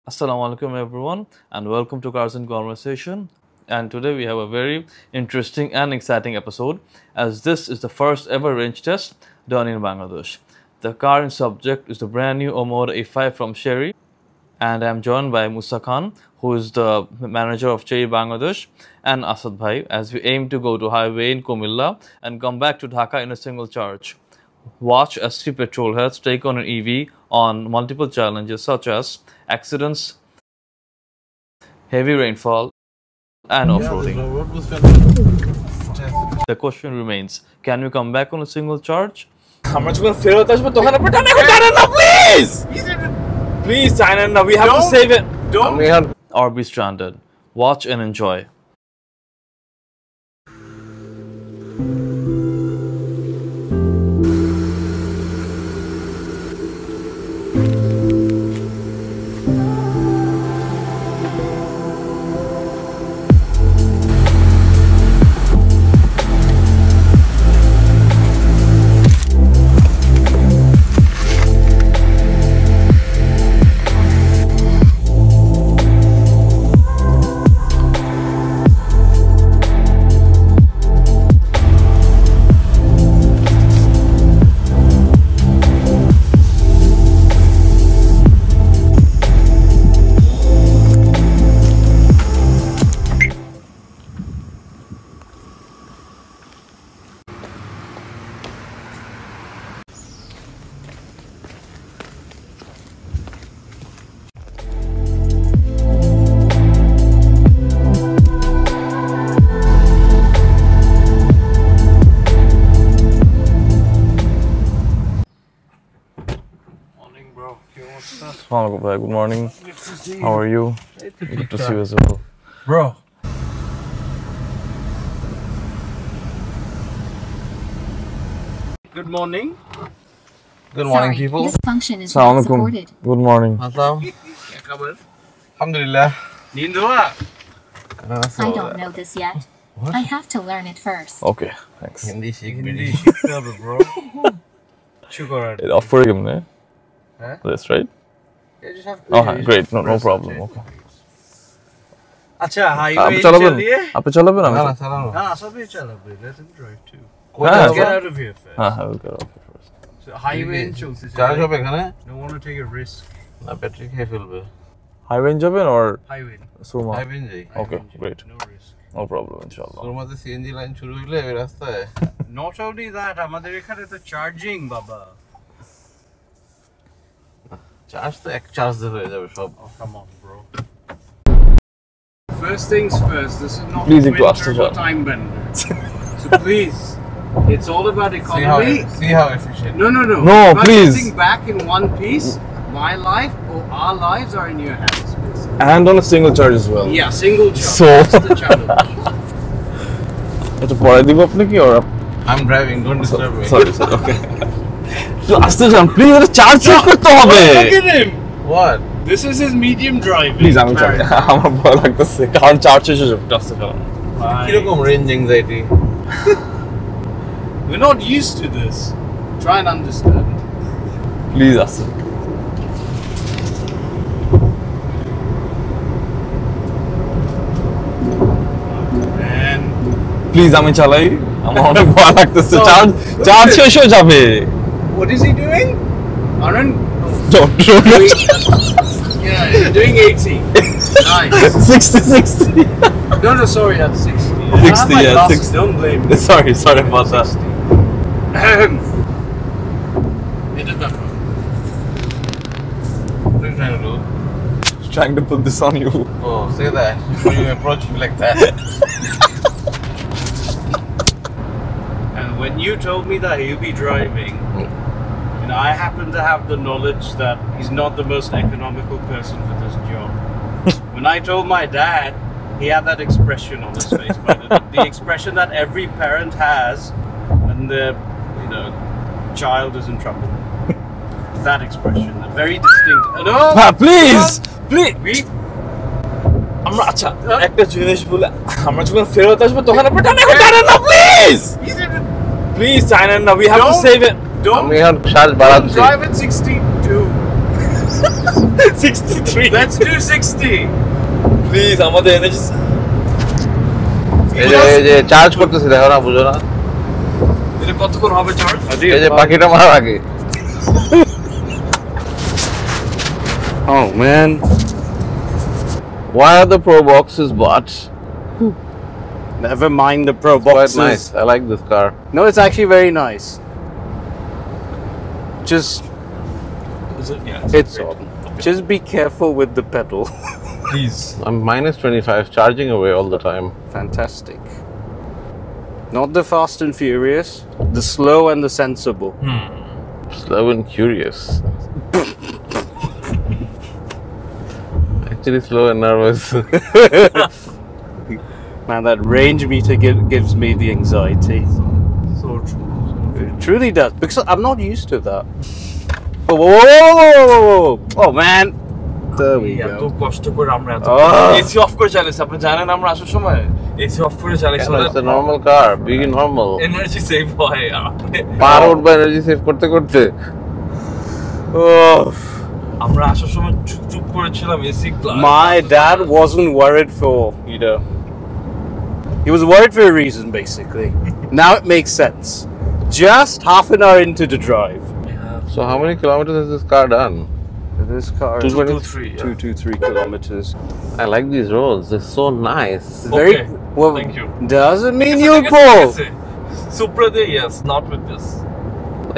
Assalamu alaikum everyone and welcome to Cars in Conversation, and today we have a very interesting and exciting episode as this is the first ever range test done in Bangladesh. The car in subject is the brand new Omoda E5 from Chery, and I am joined by Musa Khan, who is the manager of Chery Bangladesh, and Asad bhai as we aim to go to highway in Cumilla and come back to Dhaka in a single charge. Watch as three petrol heads take on an EV on multiple challenges such as accidents, heavy rainfall, and off-roading. The question remains, can we come back on a single charge? Please! Please, China, we have to save it. Don't. Or be stranded. Watch and enjoy. Good morning. How are you? Good to see you as well. Bro. Good morning. Good morning, Sorry, people. This function is Salam not supported. Good morning. Assalam. Alhamdulillah. I don't know this yet. What? I have to learn it first. Okay, thanks. Hindi Sikh Hindi British. bro. Sugar. It offer him, ne? Huh? This, right? You just have Oh, great. No problem. Okay. Acha, highway आप चलाबेन? चलिए. आप चलाबेन? No, no, salam. Ah, sabhi chalabe. Let him drive too. Ah, Let's get out of here first. I will get off first. So highway চলছে. Charge হবে এখানে? Don't want to take a risk. না battery খেয়ে ফেলবে। Highway যাবেন or Highway. Surma? Highway যাই। Okay, great. No risk. No problem, inshallah. সুরমাতে CNG line শুরু হইলে এই রাস্তায় Not only that, আমাদের এখানে তো চার্জিং বাবা. চার্জ তো এক চার্জ দিয়ে হয়ে যাবে সব। Oh, come on, bro. First things first, this is not Please, a it was turbo time bender. So please, it's all about economy. See how efficient. No. No, If I'm please. getting back in one piece, my life or our lives are in your hands. basically. And on a single charge as well. Yeah, single charge. So- That's the challenge. এটা পরে দিব আপনি কি or I'm driving, don't disturb me. sorry, okay. আসতে যান please এটা charge check করতে হবে Look at him. What? This is his medium driving. Please আমি চাই আমার ভয় লাগতেছে কারণ চার্জ শেষ হয়ে যাবে আসতে কারণ কিরকম range anxiety? We're not used to this. Try and understand. Please আসতে And প্লিজ আমি চালাই আমার অনেক ভয় লাগতেছে চার্জ শেষ হয়ে যাবে what is he doing? Arun? Don't Yeah, he's doing 80. Nice. 60 No, sorry, that's 60. 60, My yeah, glasses, 60. Don't blame me. sorry about that. It is better. What are you trying to do? Trying to put this on you. Oh, say that. Before you approach me like that. And when you told me that he'll be driving, you know, I happen to have the knowledge that he's not the most economical person for this job. When I told my dad, he had that expression on his face, but the expression that every parent has when their, child is in trouble. That expression, a very distinct. No, Please. we আমরা আচ্ছা একটা জিনিস বলে আমরা যখন ফেরত আসবো তখন আপনি টানা না প্লিজ প্লিজ চাইনা না we have to Don't- save it don't আমি এখন শ্বাস বাড়াচ্ছি। drive at 62. 63. Let's do 60. Please, আমাদের এনার্জি এই যে চার্জ করতেছি দেখো না বুঝো না এটা কতক্ষণ হবে চার্জ? এই যে পাখিটা মারার আগে Oh man. why are the pro boxes bought? Never mind the Pro Quite boxes. nice. I like this car. No, it's actually very nice. Just Is it? Yeah. it's on. Just be careful with the pedal. Please. I'm minus 25 charging away all the time. Fantastic. Not the fast and furious, the slow and the sensible. Slow and curious. Actually slow and nervous. Man, that range meter gives me the anxiety. So true. It truly does, because I'm not used to that. Whoa, whoa, whoa, whoa, whoa, whoa. Oh man, there we এত go. কষ্ট করে আমরা এত Ah. AC of করে চালাইছি আপনি জানেন আমরা আসার সময় এসি অফ করে চালাইছি It's a normal car. Be normal. Energy save হয় পার উঠবা এনার্জি সেভ করতে করতে Oh. আমরা আসার সময় চুপ চুপ করেছিলাম AC My dad wasn't worried for, you know, he was worried for a reason basically. Now it makes sense. Just half an hour into the drive. So how many kilometers has this car done? This car is 223, yeah. 223 kilometers. I like these roads. They're so nice. Very Okay, well. thank you. Doesn't mean you'll pull. Supra de yes, not with this.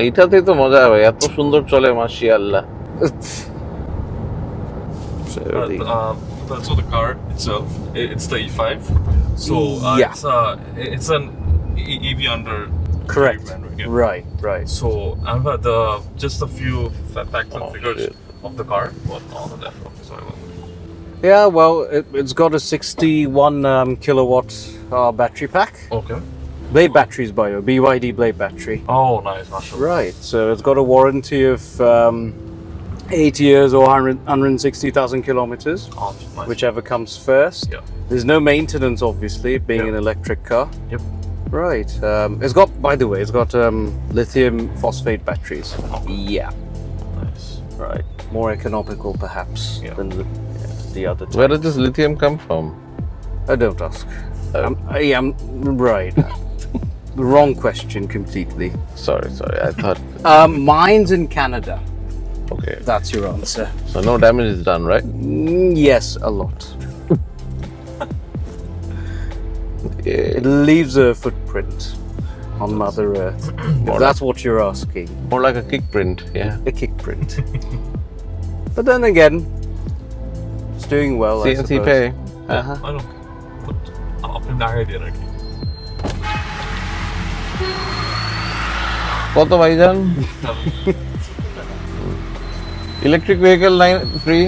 এইটাতেই তো মজা হয় এত সুন্দর চলে মাশাআল্লাহ So the car itself, it's the E5. So Yeah. it's an EV under Correct. brand, yeah. Right. Right. So I've had just a few facts and figures shit. of the car. What on the left? Okay, sorry. Yeah. Well, it's got a 61 kilowatt battery pack. Okay. Blade batteries, by the way, BYD blade battery. Oh, nice. Mashallah. Right. So it's got a warranty of 8 years or 160,000 kilometers, Oh, nice. whichever comes first. Yeah. There's no maintenance, obviously, being Yeah. an electric car. Yep. Right. It's got, by the way, it's got lithium phosphate batteries. Yeah. Nice. Right. More economical, perhaps, Yeah. than the other two. Where does this lithium come from? Don't ask. I'm right. Wrong question completely. Sorry, I thought Mines in Canada. okay. That's your answer. So no damage is done, right? Yes, a lot. Yeah. It leaves a footprint on Mother Earth. If that's what you're asking. More like a kick print, yeah. A kick print. But then again, it's doing well, I CNC suppose. pay. Uh-huh. I don't care. But up in the idea, right? কত ভাইজান electric vehicle line free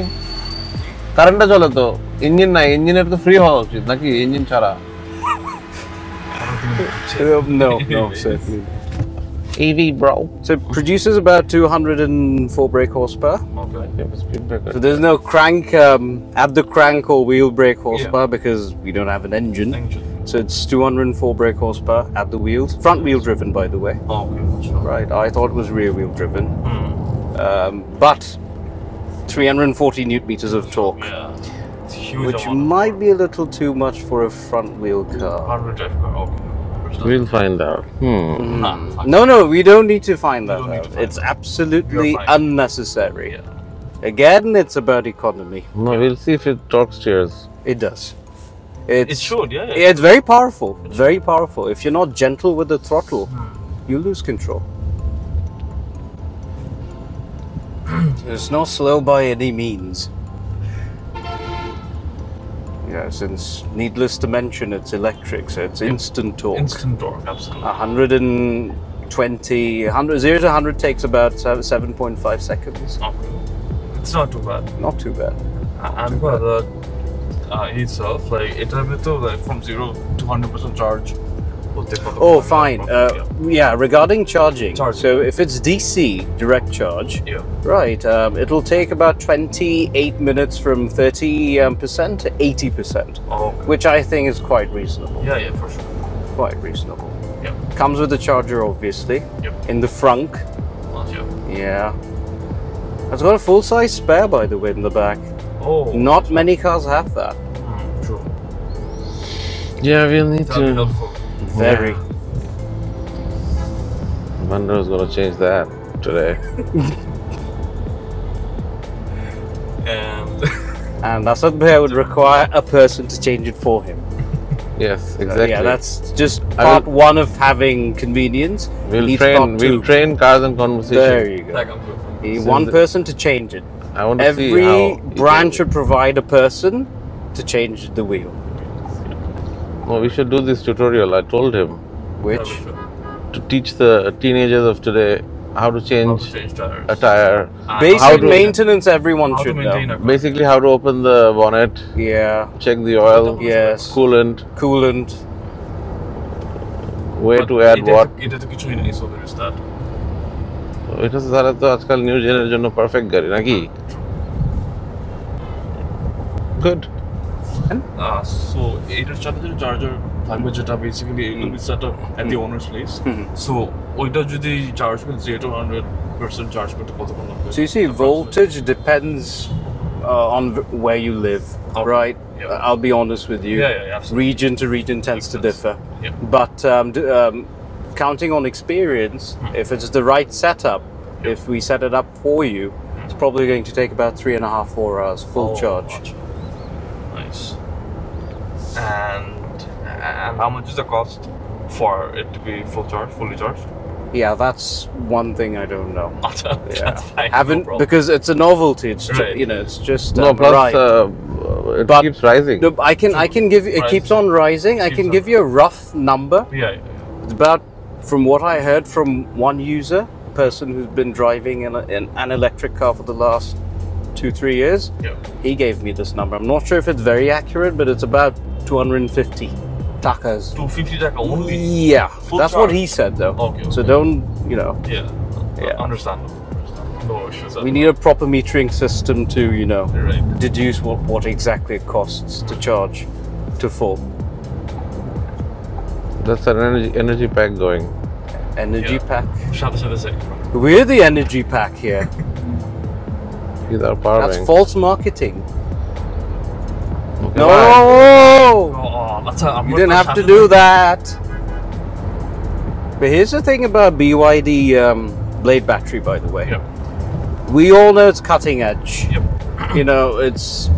কারেন্টটা চলে তো engine নাই ইঞ্জিনের তো free হওয়া উচিত নাকি ইঞ্জিন ছাড়া No, certainly. EV bro So it produces about 204 brake horsepower. Okay. speed breaker So there's no crank, at the crank or wheel brake horsepower because we don't have an engine. Engine. So it's 204 brake horsepower at the wheels. Front wheel driven, by the way. Oh, okay. Mashallah. Right, I thought it was rear wheel driven. But 340 newton meters of torque, Yeah. It's a huge which amount. might be a little too much for a front wheel car. 100 drive car. Okay. we'll find out Nah, fuck. No, we don't need to find that don't need to out. find It's out. absolutely You're fine. unnecessary. Yeah. Again, it's about economy. no we'll see if it torque steers It does. It should, yeah. It's very powerful. Very powerful. If you're not gentle with the throttle, you lose control. It's not slow by any means. Yeah, since needless to mention, it's electric, so it's instant torque. Instant torque, absolutely. 120, 0 to 100 takes about 7.5 seconds. Okay. It's not too bad. Not too bad. And for the itself, like it like from 0 to 100% charge. Oh, fine. Yeah, regarding charging. Charging. So if it's DC, direct charge, Yeah. right, it'll take about 28 minutes from 30% to 80%, Oh, which I think is quite reasonable. yeah, for sure. Quite reasonable. Yeah. Comes with a charger, obviously, Yep. in the frunk. Yeah. Yeah. It's got a full-size spare, by the way, in the back. Oh. Not many cars have that. True. Yeah, we'll need That'll be to. helpful. Very. Mandar's gonna change that today. And And Asad Bhai would require a person to change it for him. Yes, exactly. Yeah, that's just I part one of having convenience. We'll Needs train. part two. We'll train cars and conversation. There you go. that comes with You need So one the- person to change it. I want to see Every how. brand should provide a person to change the wheel. No, we should do this tutorial. I told him Which to teach the teenagers of today how to how change to change tires. a tire. And basic how to- maintenance everyone how to should maintain know. a car. Basically, how to open the bonnet, Yeah, check the oil, yes. coolant, Coolant. where But to add what. এটা তো কিছুই নেই, so there is that. এটা সারা তো আজকাল new জেনের জন্য perfect গাড়ি নাকি? Good. So এটার সাথে যে চার্জার থাকবে যেটা basically it will be set up at the owner's place. So ওইটা যদি চার্জ করে 0 to 100% চার্জ করতে কতক্ষণ লাগবে? So you see, voltage depends on where you live, Okay. right? Yeah. I'll be honest with you. Yeah, absolutely. Region to region tends to Makes sense. differ. Yeah. But counting on experience, if it's the right setup, if we set it up for you, it's probably going to take about 3.5-4 hours full charge. Gotcha. Nice. And how much is the cost for it to be fully charged? Yeah, that's one thing I don't know. That's fine. Haven't no problem. because it's a novelty. It's Right. it's just No, plus right. it But- keeps rising. No, I can give you. It keeps on rising. I Keeps can on give you a rough number. Yeah. It's about, from what I heard from one user, person who's been driving in an electric car for the last 2-3 years. Yeah. He gave me this number. I'm not sure if it's very accurate, but it's about 250 takas. 250 taka only. Yeah, Full that's what charge? he said though. Okay, So okay. don't, Yeah. Understandable. No issues. we need a proper metering system to, Right. deduce what exactly it costs to charge to full. That's an energy pack going. Energy Yeah. pack. সাথে সাথে check. We're the energy pack here. These are power That's banks. false marketing. Okay, No! why? Oh, that's a, You didn't have to do that. But here's the thing about BYD blade battery, by the way. Yep. We all know it's cutting edge. Yep. It's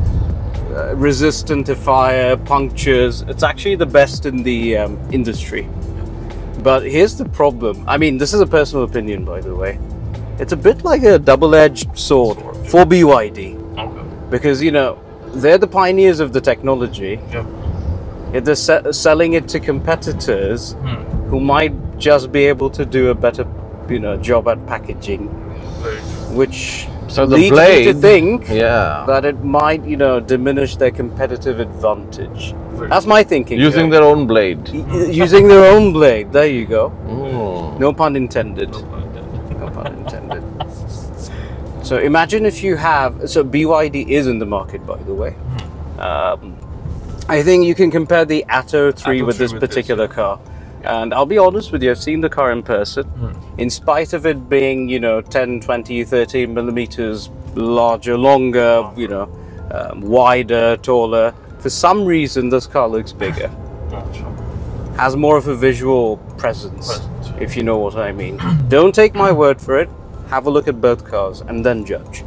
resistant to fire, punctures. It's actually the best in the industry. But here's the problem. I mean, this is a personal opinion, by the way. It's a bit like a double-edged sword for BYD. Okay. Because, they're the pioneers of the technology. Yep. If they're selling it to competitors who might just be able to do a better, job at packaging, Right. which So the leads me to blade, think yeah, that it might, diminish their competitive advantage. Right. That's my thinking. using their own blade. Using their own blade. There you go. Mm. No pun intended. No pun intended. So imagine if you have. So BYD is in the market, by the way. I think you can compare the Atto 3 with this particular car. And I'll be honest with you, I've seen the car in person. In spite of it being, 10, 20, 30 millimeters larger, longer, wider, taller, for some reason this car looks bigger. Gotcha. Has more of a visual presence, Presence. if you know what I mean. Don't take my word for it. Have a look at both cars and then judge.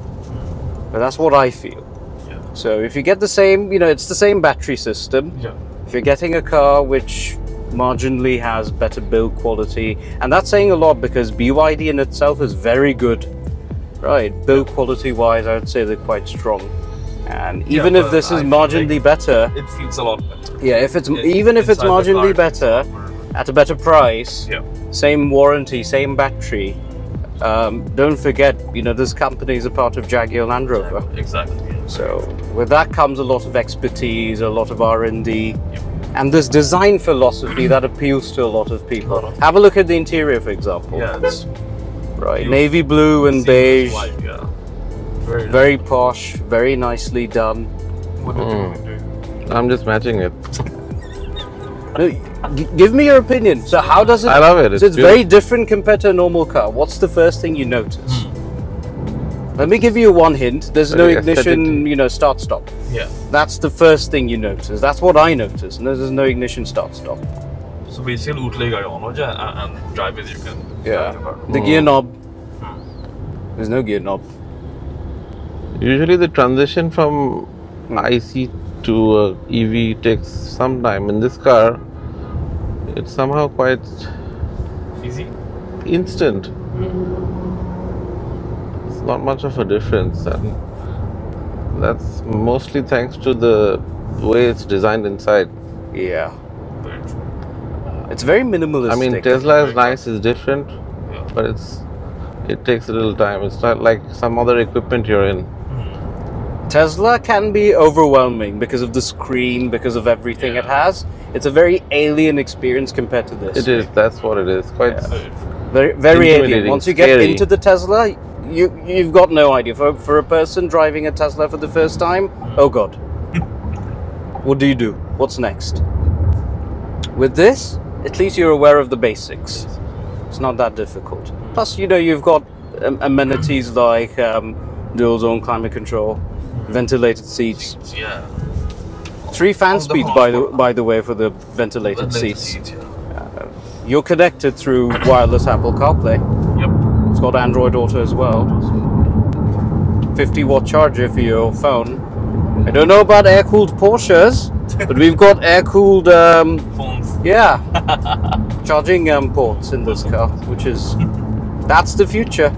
But that's what I feel. Yeah. So if you get the same, it's the same battery system. Yeah. If you're getting a car which marginally has better build quality, and that's saying a lot because BYD in itself is very good, right? Build quality wise, I would say they're quite strong. And even if but this is I feel marginally like better, It feels a lot better. yeah, if it's even if it's Inside the marginally car, better it's at a better price, Yeah. same warranty, same battery. Don't forget, this company is a part of Jaguar Land Rover. Exactly. So with that comes a lot of expertise, a lot of R&D, and this design philosophy that appeals to a lot of people. Have a look at the interior, for example. Yeah, it's Right, beautiful. navy blue and seamless beige, white, yeah. Very, very posh, very nicely done. What did you do? I'm just matching it. No, give me your opinion. So how does it? I love it. So it's very different compared to a normal car. What's the first thing you notice? Let me give you one hint. There's no Very ignition, aesthetic. you know, start-stop. Yeah. That's the first thing you notice. That's what I noticed. There's no ignition start-stop. So basically, utle gadi on ho jaye and drive it. You can. Yeah. drive the car. The gear knob. There's no gear knob. Usually the transition from IC to EV takes some time. In this car, it's somehow quite Easy. instant. It's not much of a difference, and that's mostly thanks to the way it's designed inside. Yeah. Very true. It's very minimalistic. I mean, Tesla is Very nice, it's different, Yeah. but it takes a little time. It's not like some other equipment you're in. Tesla can be overwhelming because of the screen, because of everything it has. It's a very alien experience compared to this. It is. That's what it is. Quite. Very, very alien. Intimidating, Once you get scary. into the Tesla, you've got no idea. For a person driving a Tesla for the first time, oh god, what do you do? What's next? With this, at least you're aware of the basics. It's not that difficult. Plus, you know, you've got amenities like dual zone climate control, ventilated seats, Yeah. 3 fan On the speeds hard by the way for the ventilated seats. Seats, yeah. You're connected through wireless Apple CarPlay. Yep. It's got Android Auto as well. 50-watt charger for your phone. I don't know about air-cooled Porsches, but we've got air-cooled, Phones. yeah, charging ports in this car, which is, that's the future.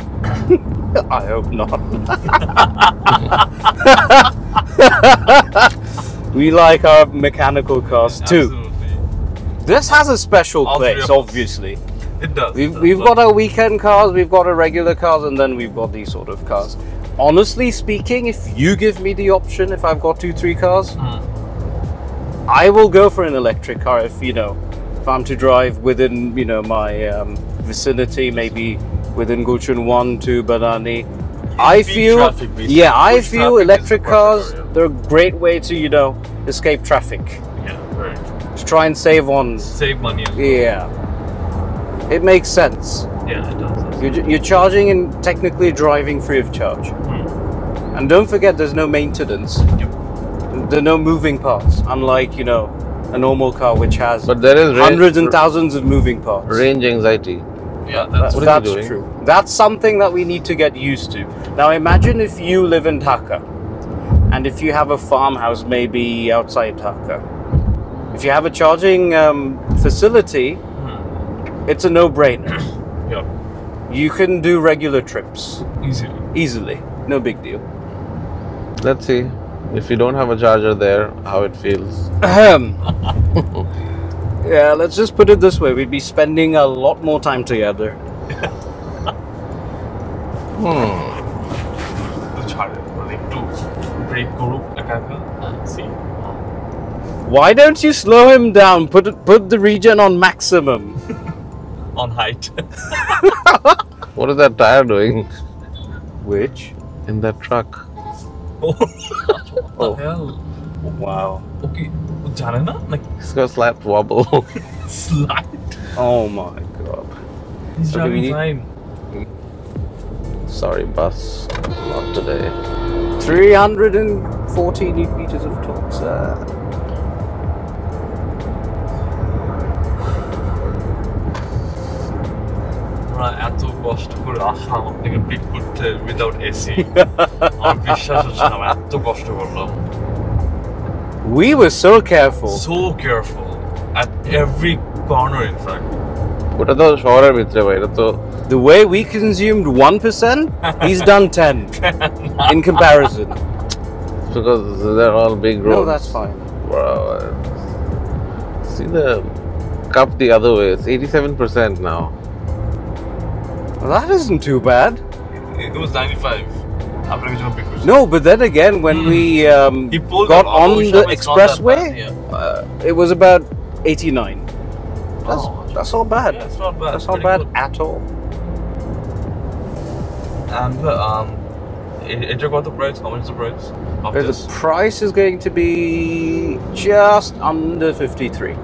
I hope not. We like our mechanical cars too. Absolutely. This has a special All three place, of us. obviously. It does. We've got our weekend cars, we've got our regular cars, and then we've got these sort of cars. Honestly speaking, if you give me the option, if I've got 2-3 cars, I will go for an electric car if, you know, if I'm to drive within, you know, my vicinity, maybe within Gulshan 1 to Banani. I beat feel, traffic, basically. yeah, I Push feel traffic is electric the cars, perfect area. they're a great way to, you know, escape traffic. Yeah, very true. To try and save on, Save money as well. yeah. It makes sense. Yeah, it does. You're charging and technically driving free of charge. And don't forget, there's no maintenance. Yep. There are no moving parts, unlike, you know, a normal car which has But there is hundreds and thousands of moving parts. range anxiety. Yeah, that's What is he That's doing? true. That's something that we need to get used to. Now imagine if you live in Dhaka, and if you have a farmhouse maybe outside Dhaka. If you have a charging facility, it's a no-brainer. yeah, You can do regular trips easily. no big deal. Let's see if you don't have a charger there, how it feels. Yeah, let's just put it this way: we'd be spending a lot more time together. একটু break করুক একা একা see. Why don't you slow him down? Put the Regen on maximum. On height. What is that tire doing Which? in that truck? What the hell? Wow. Okay, জানে না like It's got a slight wobble. slide. Oh my god. He's Okay, we driving need- fine. Sorry, bus. Not today. 340 Newton meters of torque, sir. আমরা এত কষ্ট করে আসলাম আপনাকে pick করতে without AC আমার বিশ্বাস হচ্ছে না আমরা এত কষ্ট করলাম We were so careful. so careful at every corner in fact ওটা তো শহরের ভিতরে ভাই, এটা তো The way we consumed 1%, he's done 10 in comparison. because they're all big roads. No, that's fine. Wow. See the cup the other way. It's 87% now. Well, that isn't too bad. it was 95 আপনাকে যখন pick করছি No, but then again, when we he pulled got up on Ocean, the it's not that expressway, bad, yeah. it was about 89. That's not bad. Yeah, it's not bad. That's not Pretty bad good. at all. And এটার কত price how much is the price of The this price is going to be just under 53.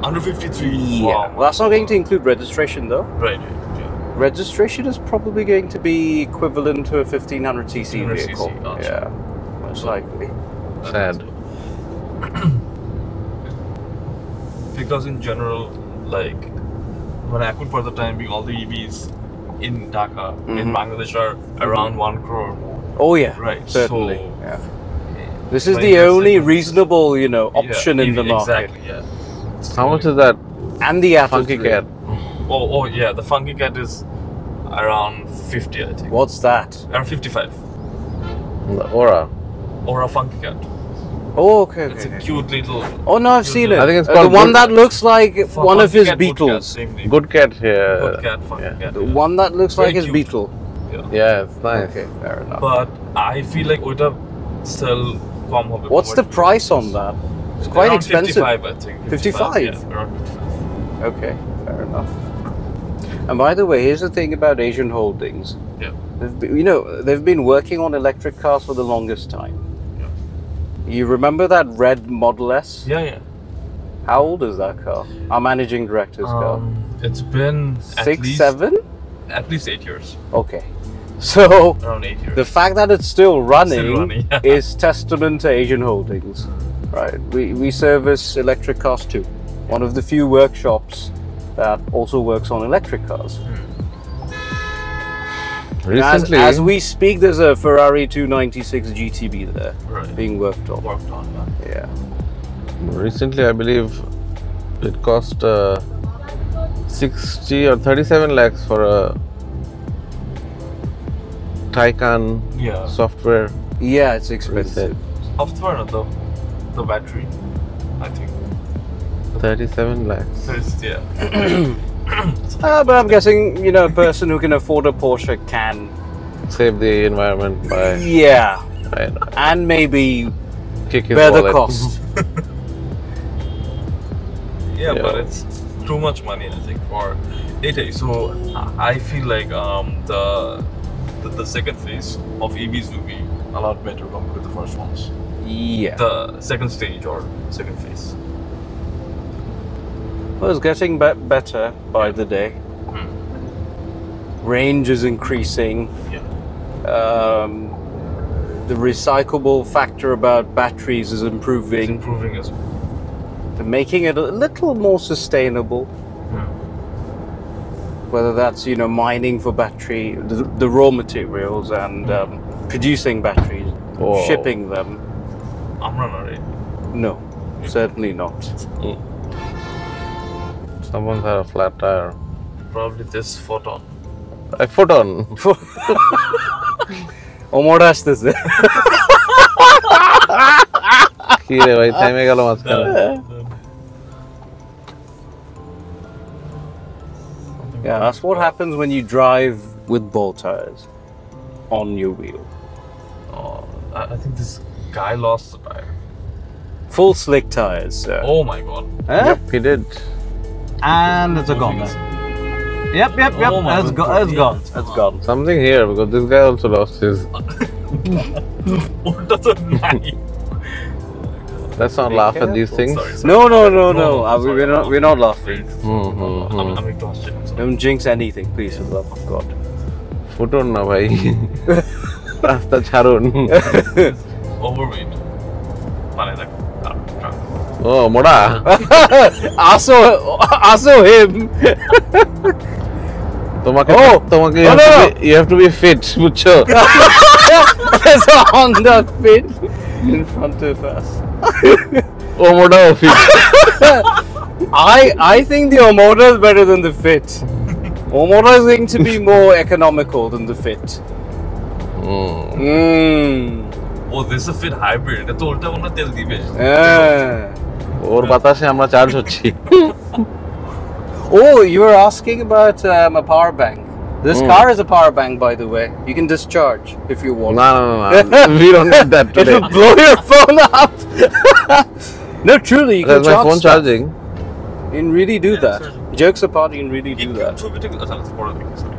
under 53 Yeah. wow Well, that's not going to include registration though. right yeah Registration is probably going to be equivalent to a 1500cc 1500cc, vehicle. gotcha. Yeah, most likely. Sad. Because in general, like when I could for the time being, all the EVs in Dhaka, in Bangladesh are around 1 crore. Oh yeah, Right, certainly. so- Yeah. This is When the you're only saying- reasonable, option in EV, the market. Exactly, yeah. How much is that And the funky attitude. cat? Oh yeah, the Funky Cat is around 50, I think. What's that? Around 55. The Aura. Or a Funky Cat. Oh, okay. It's a okay. cute little. Oh no, I've seen it. I think it's The called one Good- that looks like one of Funky his Cat, Good Cat, Beetles. same name. Good cat here. Good Cat, Funky yeah. Cat. The yeah. one that looks Very like his cute. Beetle. Yeah. Yeah, it's nice. Okay, fair enough. But I feel like ওইটা sell কম হবে. What's the price on that? It's quite Around expensive. 55, I think. 55? Yeah, around 55. Okay, fair enough. And by the way, here's the thing about Asian Holdings. Yeah. They've been working on electric cars for the longest time. Yeah. You remember that red Model S? Yeah, yeah. How old is that car? Our managing director's car. It's been at 6, least 7? At least 8 years. Okay. So Around 8 years. the fact that it's still running, running, yeah. is testament to Asian Holdings. Right. We service electric cars too. One of the few workshops that also works on electric cars. Recently, As we speak, there's a Ferrari 296 GTB there Right. being worked on. Worked on, yeah. Yeah. recently I believe it cost 60 or 37 lakhs for a Taycan Yeah. software Yeah, it's expensive. reset. Software, not the battery, I think. 37 lakhs. So it's, yeah. But I'm guessing, a person who can afford a Porsche can. Save the environment by Yeah. right, And maybe kick his bear the wallet. cost. Yeah, Yeah. but it's too much money, I think, for it. So I feel like the second phase of EVs will be a lot better compared to the first ones. Yeah. The second stage or second phase. Well, it's getting better by the day. Range is increasing. Yeah. The recyclable factor about batteries is It's improving. improving as well. They're making it a little more sustainable. Whether that's mining for battery, the raw materials, and producing batteries, Oh. shipping them. Amra not right. No, certainly not. Someone's had a flat tire. Probably this photon. A photon. Omoda আসতেছে। কি রে ভাই থেমে গেল মাঝখানে। Yeah, that's what happens when you drive with ball tires on your wheel. Oh, I think this guy lost the tire. Full slick tires, sir. Oh my god. Eh? Yep, he did. And it's gone. Yep. Oh my It's God. gone. It's gone. Something here because this guy also lost his. What does it mean? Let's not laugh at these things. Sorry. No. No, We're not laughing. I'm exhausted. I'm sorry. Don't jinx anything, please, for the love of God. ফুটুন না ভাই রাস্তা ছাড়ুন Overweight. মানে like truck. ও মোড়া Also him. তোমাকে Oh! তোমাকে Oh, no. you have to be fit বুঝছো There's a Honda Fit in front of us. O মোড়াও fit I think the Omoda is better than the Fit. Omoda is going to be more economical than the Fit. Oh, this is a fit hybrid. এটা তো উল্টা মনে তেল দিবে। ওর বাতাসে আমরা charge হচ্ছি Oh, you were asking about a power bank. This car is a power bank, by the way. You can discharge if you want. না we don't need that It today will blow your phone up. No, truly, you can There's my charge phone stuff. charging You can really do that. Jokes apart, you can really do that. ছবিটা আচ্ছা পরে দেখি sorry.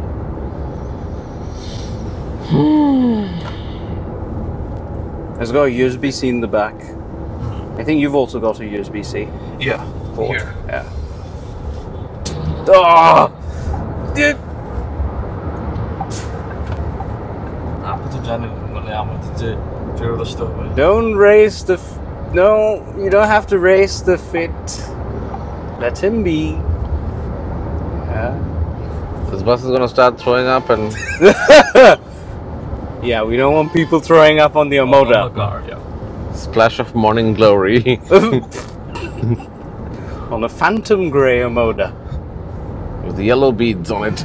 It's got a USB-C in the back. I think you've also got a USB-C Yeah. port. Here. Yeah. Oh! Dude. জানি না, মানে আমাদের যে ফেরত আসতে হবে। Don't race the... No, you don't have to race the fit. Let him be. Yeah. This bus is gonna start throwing up and Yeah, we don't want people throwing up on the Omoda. On the car, yeah. splash of morning glory. On a phantom grey Omoda. With yellow beads on it.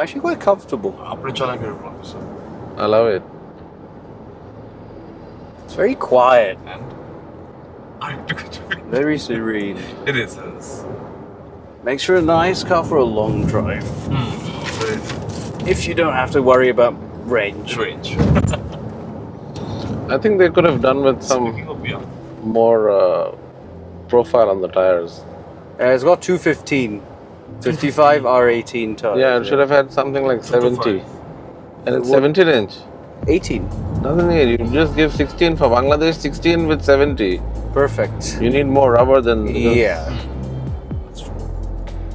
Actually quite comfortable. আপনি চালান কিরকম লাগছে? I love it. It's very quiet. And আরেকটু কিছু Very serene. it is. Makes for a nice car for a long drive. If you don't have to worry about range. Range. I think they could have done with some Speaking of beyond. more profile on the tires. It's got 215, 55 R18 tires. Yeah, it should have had something like 70. And it's 17 inch. 18. Doesn't need. You just give 16 for Bangladesh, 16 with 70. Perfect. You need more rubber than Yeah.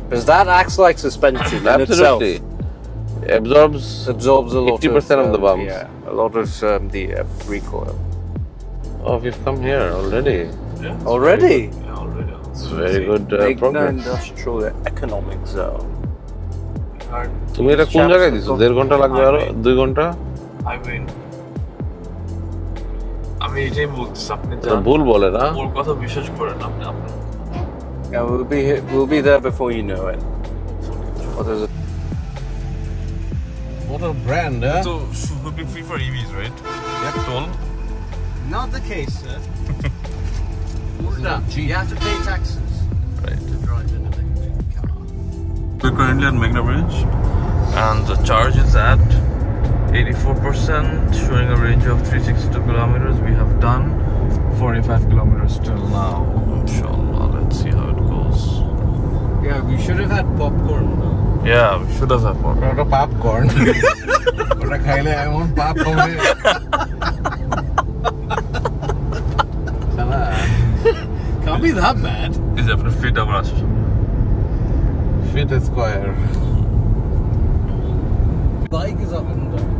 Because that acts like suspension in itself. Absolutely. Absorbs Absorbs a lot 80% of the bumps. Yeah, a lot of the recoil. Oh, we've come here already. Yeah. Already? Yeah, already. It's very good Meghna progress. Industrial Economic Zone. তুমি এটা কোন জায়গায় দিছো? 1.5 ঘন্টা লাগবে আরো 2 ঘন্টা? I mean, আমি এটাই বলতেছি আপনি তো ভুল বলে না? ওর কথা বিশ্বাস করেন আপনি Yeah, we'll be there before you know it. What is it? What a brand, huh? So should be free for EVs, right? Yeah. Toll. Not the case, sir. cheap. You have to pay taxes. Right. To drive an electric car. We're currently at Meghna Bridge, and the charge is at 84%, showing a range of 362 kilometers. We have done 45 kilometers till now. Inshallah, let's see how it goes. Yeah, we should have had popcorn though. Yeah, we should have had more. What a popcorn. What a খাইলে I want pop হবে. Can't be that bad. Is আপনার fit আবার আছে Fit square. Bike is up and down.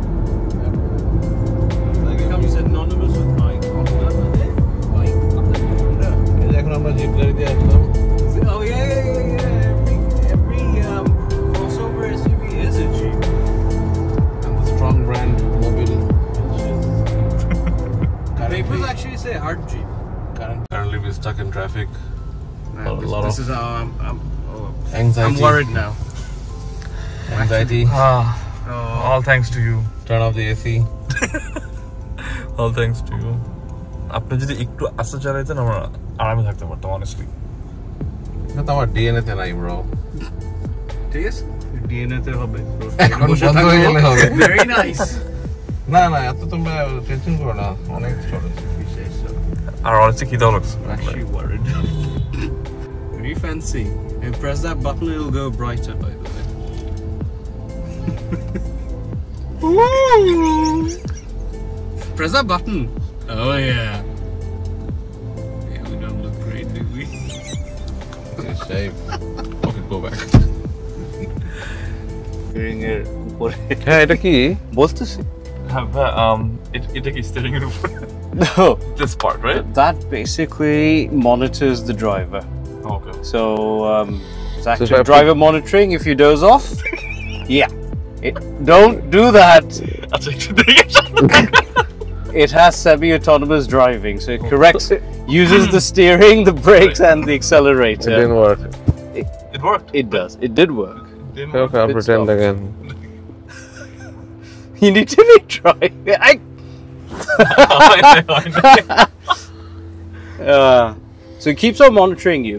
Like it becomes synonymous with bike. Bike up and down. এখন আমরা zip গাড়ি দিয়ে আসলাম। Oh yeah. Every crossover SUV is a Jeep. And the strong brand Mobile. Papers actually say hard Jeep. Currently we're stuck in traffic. This is how Anxiety. I'm worried now. Anxiety. All thanks to you. Turn off the AC. All thanks to you. আপনি যদি একটু আস্তে চালাইতেন আমরা আরামে থাকতে পারতাম honestly. এটা তো আমার ডিএনএ তে নাই ব্রো। ঠিক আছে? DNA তে হবে। এখন বন্ধ হয়ে গেলে হবে। Very nice. না এত তোমরা টেনশন করো না অনেক ছোট আর honestly কি দাও লাগছে? Actually worried. Very fancy. And press that button, it'll go brighter, by the way. Press that button. Oh yeah. Yeah, we don't look great, do we? Shave. Okay, go back. Hearing it. হ্যাঁ এটা কি বলতেছি এটা কি steering এর উপরে? No. This part, right? That basically monitors the driver. Okay. So it's if actually I driver monitoring. If you doze off, yeah. Don't do that. আচ্ছা একটু দেখে It has semi-autonomous driving, so it corrects, uses the steering, the brakes, and the it accelerator. didn't work. It worked. It does. It did work. It didn't Okay, I'll It pretend stopped. again. You need to be driving. So it keeps on monitoring you.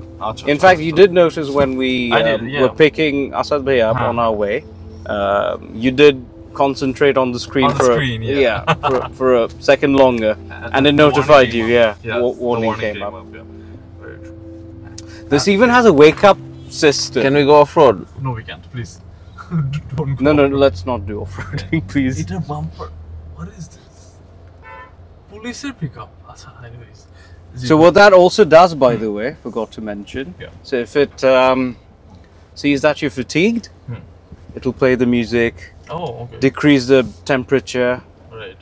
In fact, you did notice when we I did, yeah. were picking Asad Bhai up on our way, you did concentrate on the screen On the for screen, yeah. for a second longer, and it the notified warning you. came Yeah, up. Yeah, the warning came up. Yeah. Very true. This even has a wake up system. Can we go off-road? No, we can't. Please. Don't go. No, let's not do off-roading, please. It's a bumper. What is this? Police pickup. Anyways. So what that also does, by the way, forgot to mention. Yeah. So if it sees that you're fatigued, it will play the music. Oh, okay. decrease the temperature, Right.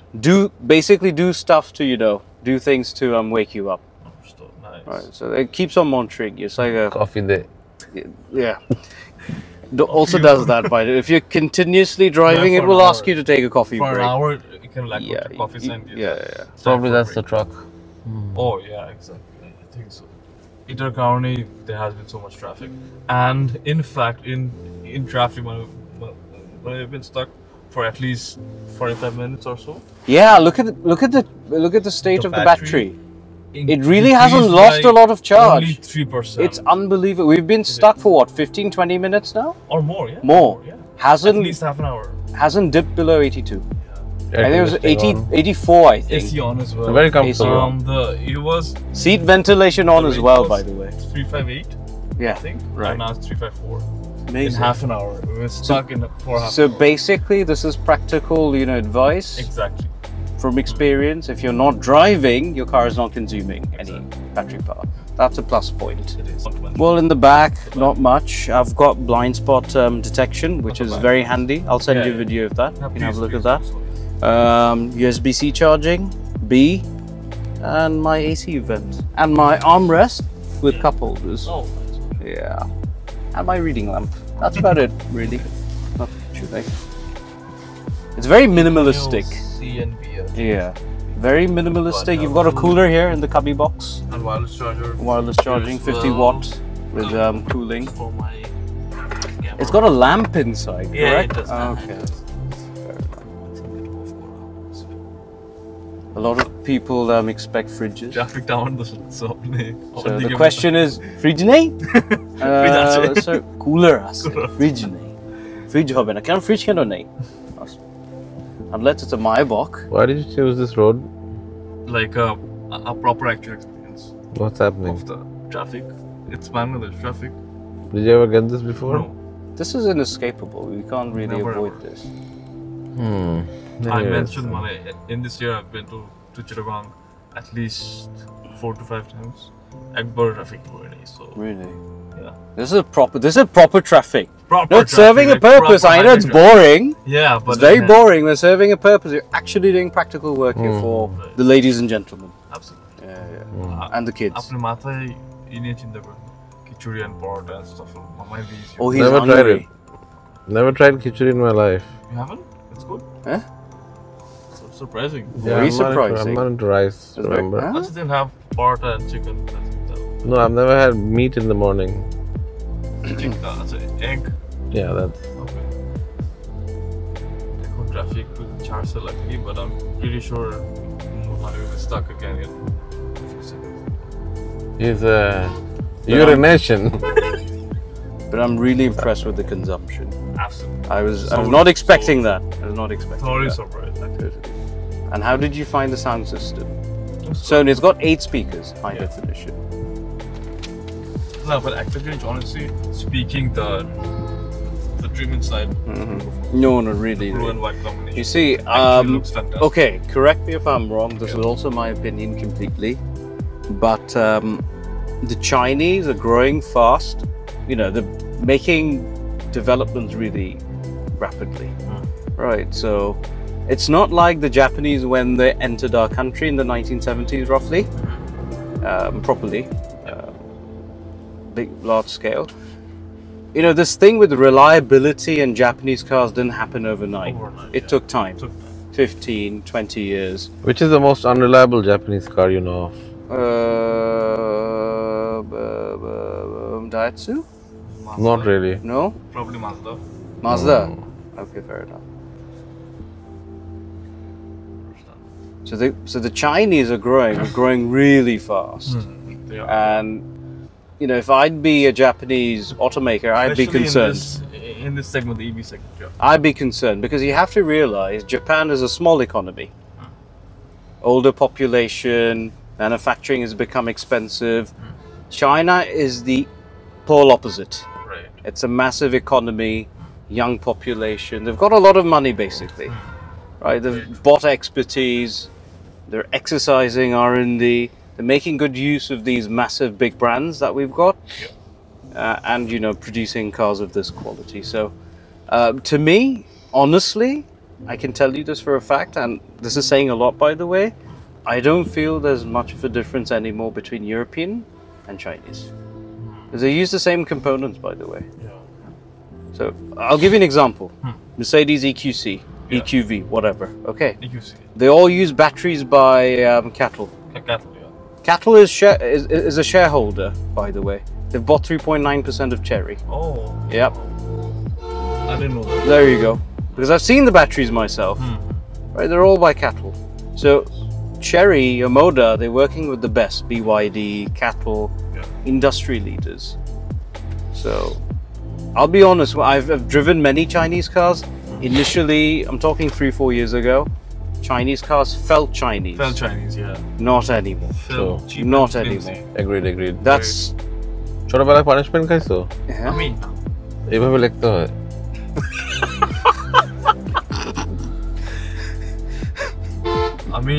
basically do stuff to, do things to wake you up. Understood. Nice. Right. So it keeps on monitoring you. It's like a Coffee day. yeah. Also does that, by the way. If you're continuously driving, Yeah, it for will an ask hour. you to take a coffee For break. an hour, you can like Yeah, go to coffee yeah, center. yeah. Probably that's the truck. Oh yeah, exactly. I think so. Either County, there has been so much traffic, and in fact, in traffic, when I've been stuck for at least 45 minutes or so. Yeah, look at the state The of the battery battery. It really hasn't lost a lot of charge. Only 3%. It's unbelievable. We've been stuck for what, 15, 20 minutes now? or more, yeah. More. Yeah. At Hasn't least half an hour. dipped below 82. I think it was Air 84, I think. AC on as well. Very comfortable. It was Seat ventilation on the as range well, was by the way. 358, I Yeah, think. right. And now it's 354. In amazing. half an hour. We were stuck for half So an hour. basically, this is practical, advice Exactly. from experience. If you're not driving, your car is not consuming any battery power. That's a plus point. It is. Well, in the back, not much. I've got blind spot detection, which is very handy. I'll send you a video of that. You can have a look at that. USB-C charging, B, and my AC vent, and my armrest with cup holders. Oh, Yeah, and my reading lamp. That's about it, really. Not too big. It's very minimalistic. C and B. Yeah, very minimalistic. You've got a cooler here in the cubby box. And wireless charger. Wireless charging, Yes, 50 watt with cooling. For my camera. It's got a lamp inside, Yeah, correct? it does. Okay. A lot of people expect fridges. Traffic down the so So the question is, fridge nahi? আছে। So cooler আছে, fridge nahi. Fridge হবে না, কেন fridge কেন নেই? Unless it's a Maybach. Why did you choose this road? like a proper actual experience What's happening? of the traffic. It's Bangladesh traffic. Did you ever get this before? No, This is inescapable. We can't really Never avoid ever. this. I mentioned in this year I've been to Chittagong at least 4 to 5 times. Ekbar traffic already, so Really? yeah. This is proper traffic. Proper No, it's serving a traffic, like purpose. proper I know it's highway traffic. boring. Yeah, but It's very boring. We're serving a purpose. You're actually doing practical work here for Right. the ladies and gentlemen. Absolutely. Yeah. And the kids. আপনি মাথায় নিয়ে চিন্তা করেন খিচুড়ি and paratha and stuff might be easier. Oh, he's Never tried hungry. it. Never tried khichdi in my life. You haven't? It's good. Huh? So surprising. Very I'm surprising. not into rice, It's very- remember? Huh? I just didn't have paratha and chicken. No, I've never had meat in the morning. That's an egg. Yeah, that's... Okay. এখন traffic with charge luckily, but I'm pretty sure I will be stuck again in a few seconds. Is urination. But I'm really impressed with the consumption. Absolutely. I was not expecting that. I was not expecting Totally that. surprised. And how did you find the sound system? Sony, it's got 8 speakers, high Yeah. definition. No, but actually, honestly speaking, the trim inside, No, no, really. blue and white combination. You see, actually looks fantastic. okay, correct me if I'm wrong. This is also my opinion completely. But the Chinese are growing fast. They're making developments really rapidly. Right, so it's not like the Japanese when they entered our country in the 1970s, roughly, properly, big, large scale. This thing with reliability in Japanese cars didn't happen overnight. It took time. Took time. 15, 20 years. Which is the most unreliable Japanese car you know of? Daihatsu? Mazda. Not really. No? Probably Mazda. Mazda? Okay, fair enough. So the Chinese are growing really fast. They are. And if I'd be a Japanese automaker, I'd be Especially concerned. in this segment, the EV segment. Yeah. I'd be concerned because you have to realize Japan is a small economy. Older population, manufacturing has become expensive. China is the pole opposite. Right. It's a massive economy, young population. They've got a lot of money basically. Right? They've bought expertise. They're exercising R&D. They're making good use of these massive big brands that we've got. And producing cars of this quality. So to me, honestly, I can tell you this for a fact, and this is saying a lot, by the way. I don't feel there's much of a difference anymore between European and Chinese. Because they use the same components, by the way. Yeah. So I'll give you an example. Mercedes EQC, EQV, whatever. Okay. EQC. They all use batteries by Cattle. Cattle, yeah. Cattle is a shareholder, by the way. They've bought 3.9% of Chery. Oh. Yep. I didn't know that. There you go. Because I've seen the batteries myself. Right, they're all by Cattle. So Chery, Omoda, they're working with the best BYD, Cattle, industry leaders. So I'll be honest, I've driven many Chinese cars. Initially, I'm talking 3-4 years ago, Chinese cars felt Chinese. Felt Chinese, yeah. Not anymore. Felt cheap Not and anymore. fancy. Agreed. That's ছোটবেলায় punishment খাইছো? yeah. I mean, এইভাবে লিখতে হয়। আমি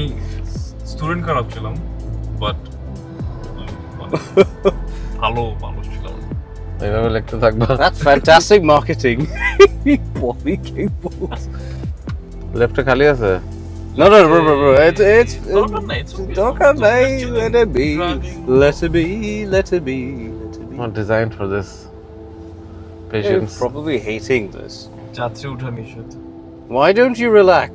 student খারাপ ছিলাম, but ভালো মানুষ ছিলাম। এইভাবে লিখতে থাকবা। That's fantastic marketing. Bobby King balls. লেফটে খালি আছে? No, bro. It's Dhaka, let it be. Let it be. Let it be. Not designed for this. You're Patience. probably hating this. যাত্রী ওঠা নিষেধ। Why don't you relax?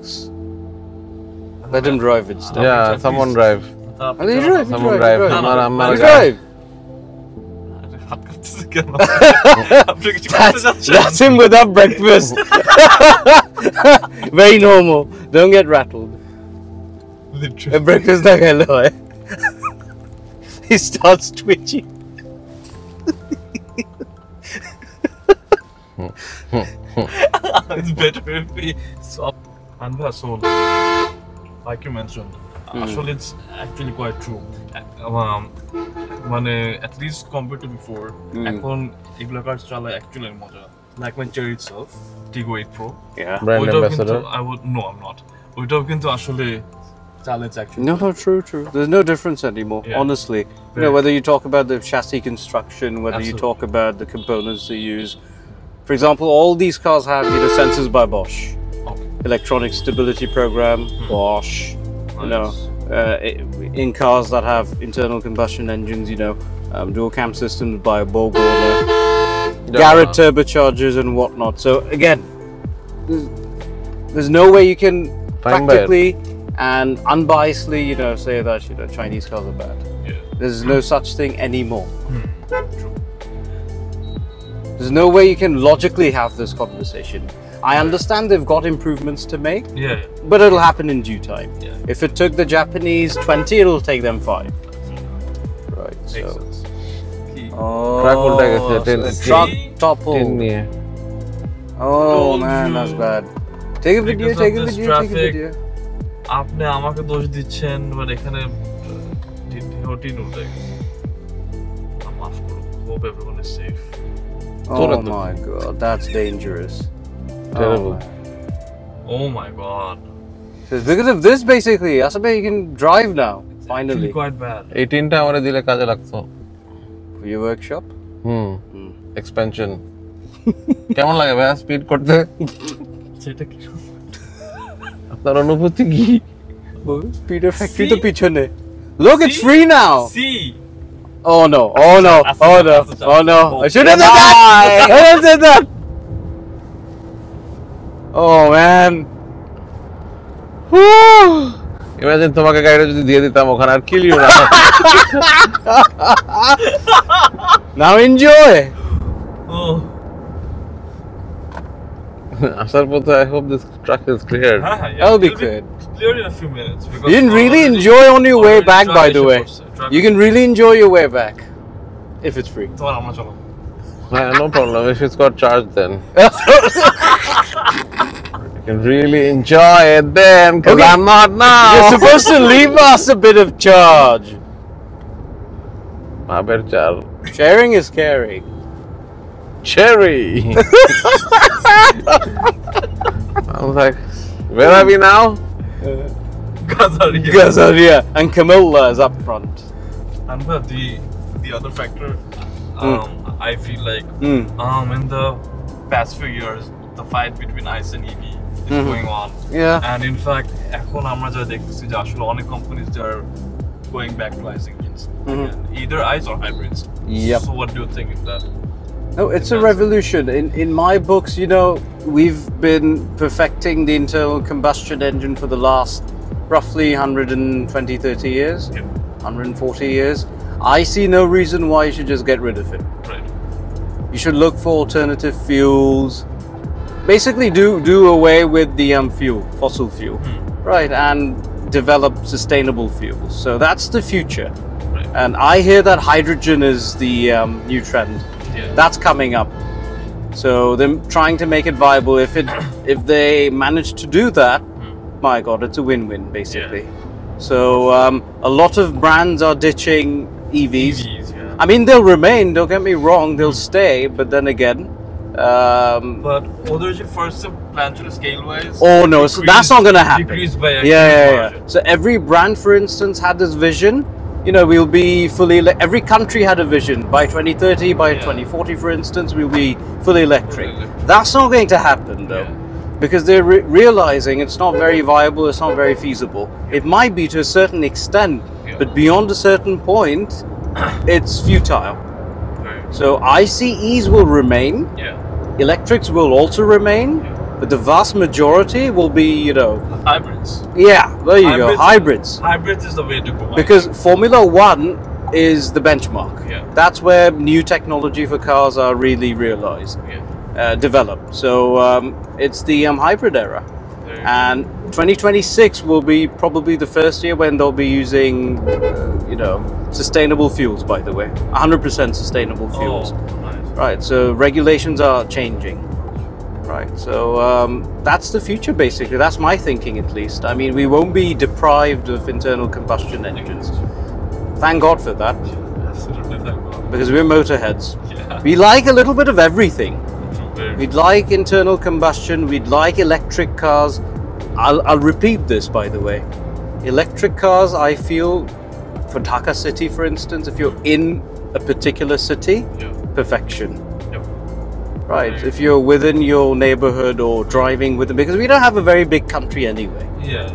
Let him drive instead. Yeah, someone drive. And you drive. Someone drive. No, no, আমার You guy. drive. হাত কাটতেছে কেন? আপনি কিছু করতে That's যাচ্ছেন? him without breakfast. Very normal. Don't get rattled. Literally. Breakfast na khelo hai. He starts twitching. It's better if we swap Anva soul. Like you mentioned, actually it's actually quite true. মানে at least compared to before, এখন এগুলো কার চালায় actually মজা। Like when Chery itself, Tiggo 8 Pro. Yeah. Brand ওইটাও কিন্তু ambassador. I'm not. ওইটাও কিন্তু আসলে চালাচ্ছে actually। No, true. There's no difference anymore, Yeah. honestly. You know, whether you talk about the chassis construction, whether you Absolutely. talk about the components they use. For example, all these cars have, sensors by Bosch. Okay. Electronic stability program, Bosch. You know, in cars that have internal combustion engines, dual cam systems by Borgwarner, Garrett turbochargers and whatnot. So again, there's no way you can practically and unbiasedly, say that Chinese cars are bad. Yeah. There's no such thing anymore. True. There's no way you can logically have this conversation. I understand they've got improvements to make, Yeah. but it'll happen in due time. Yeah. If it took the Japanese 20, it'll take them 5. Right, Makes so. sense. Truck উল্টে গেছে, So the tin- truck tin toppled. নিয়ে। Oh Told man, you. that's bad. Take a video, Because of take a this video, take a traffic. video. আপনি আমাকে দোষ দিচ্ছেন, but এখানে tin উল্টে গেছে। মাফ করুন। Hope everyone is safe. Oh my god, that's dangerous. Terrible. Oh my god. So because of this, basically, Asad, you can drive now, finally. Actually quite bad. এই টিনটা আমারে দিলে কাজে লাগতো। For your workshop? এক্সপেনশন। কেমন লাগে ভাই speed করতে? সেটা কি? আপনার অনুভূতি কি? Speeder factory to pichone. Look, it's free now. See. Oh no! I should have said that. I should have said that. Oh man. Imagine তোমাকে গাড়িটা যদি দিয়ে দিতাম ওখানে আর কিল ইউ না। Now enjoy. Oh. আসার পথে I hope this truck is cleared. That'll be it'll cleared. Cleared in a few minutes. Because You can really enjoy on your way already back, by the way. Traffic. You can really enjoy your way back if it's free. তোমার আমরা চলো। No problem if it's got charge then. You can really enjoy it then because Okay. I'm not now. You're supposed to leave us a bit of charge. Maber char. Sharing is caring. Chery. I was like, where are we now? Gazaria. Gazaria and Cumilla is up front. And but the other factor, I feel like Mm. in the past few years, the fight between ICE and EV is going on. Yeah. And in fact, এখন আমরা যা দেখতেছি যে আসলে অনেক companies that are going back to ICE engines. Again, either ICE or hybrids. Yep. So what do you think of that? No, it's a revolution. In my books, you know, we've been perfecting the internal combustion engine for the last roughly 120, 30 years, 140 years. I see no reason why you should just get rid of it. Right. You should look for alternative fuels. Basically, do away with the fossil fuel, right, and develop sustainable fuels. So that's the future. Right. And I hear that hydrogen is the new trend. Yeah. That's coming up. So they're trying to make it viable. If they manage to do that, my God, it's a win-win basically. So a lot of brands are ditching EVs. Yeah. I mean, they'll remain. Don't get me wrong. They'll stay. But then again, But there's your first plan to scale-wise. oh no, so that's not going to happen. Decrease by Yeah. So every brand, for instance, had this vision. You know, we'll be fully. Every country had a vision. By 2030, by 2040, for instance, we'll be fully electric. That's not going to happen, though, because they're realizing it's not very viable. It's not very feasible. It might be to a certain extent, but beyond a certain point, it's futile. Right. So ICEs will remain. Yeah. Electrics will also remain. But the vast majority will be, you know, Hybrids. yeah, there you go, hybrids. Hybrids is the way to go. Because Formula One is the benchmark. Yeah. That's where new technology for cars are really realized, developed. So it's the hybrid era. And 2026 will be probably the first year when they'll be using, you know, sustainable fuels, by the way. 100% sustainable fuels. Oh, nice. Right, so regulations are changing. Right, so that's the future basically. That's my thinking at least. I mean, we won't be deprived of internal combustion engines. Thank God for that, Absolutely, thank God. because we're motorheads. Yeah. We like a little bit of everything. We'd like internal combustion, we'd like electric cars. I'll repeat this, by the way. Electric cars, I feel, for Dhaka city, for instance, if you're in a particular city, perfection. Right, if you're within your neighborhood or driving within, because we don't have a very big country anyway. Yeah.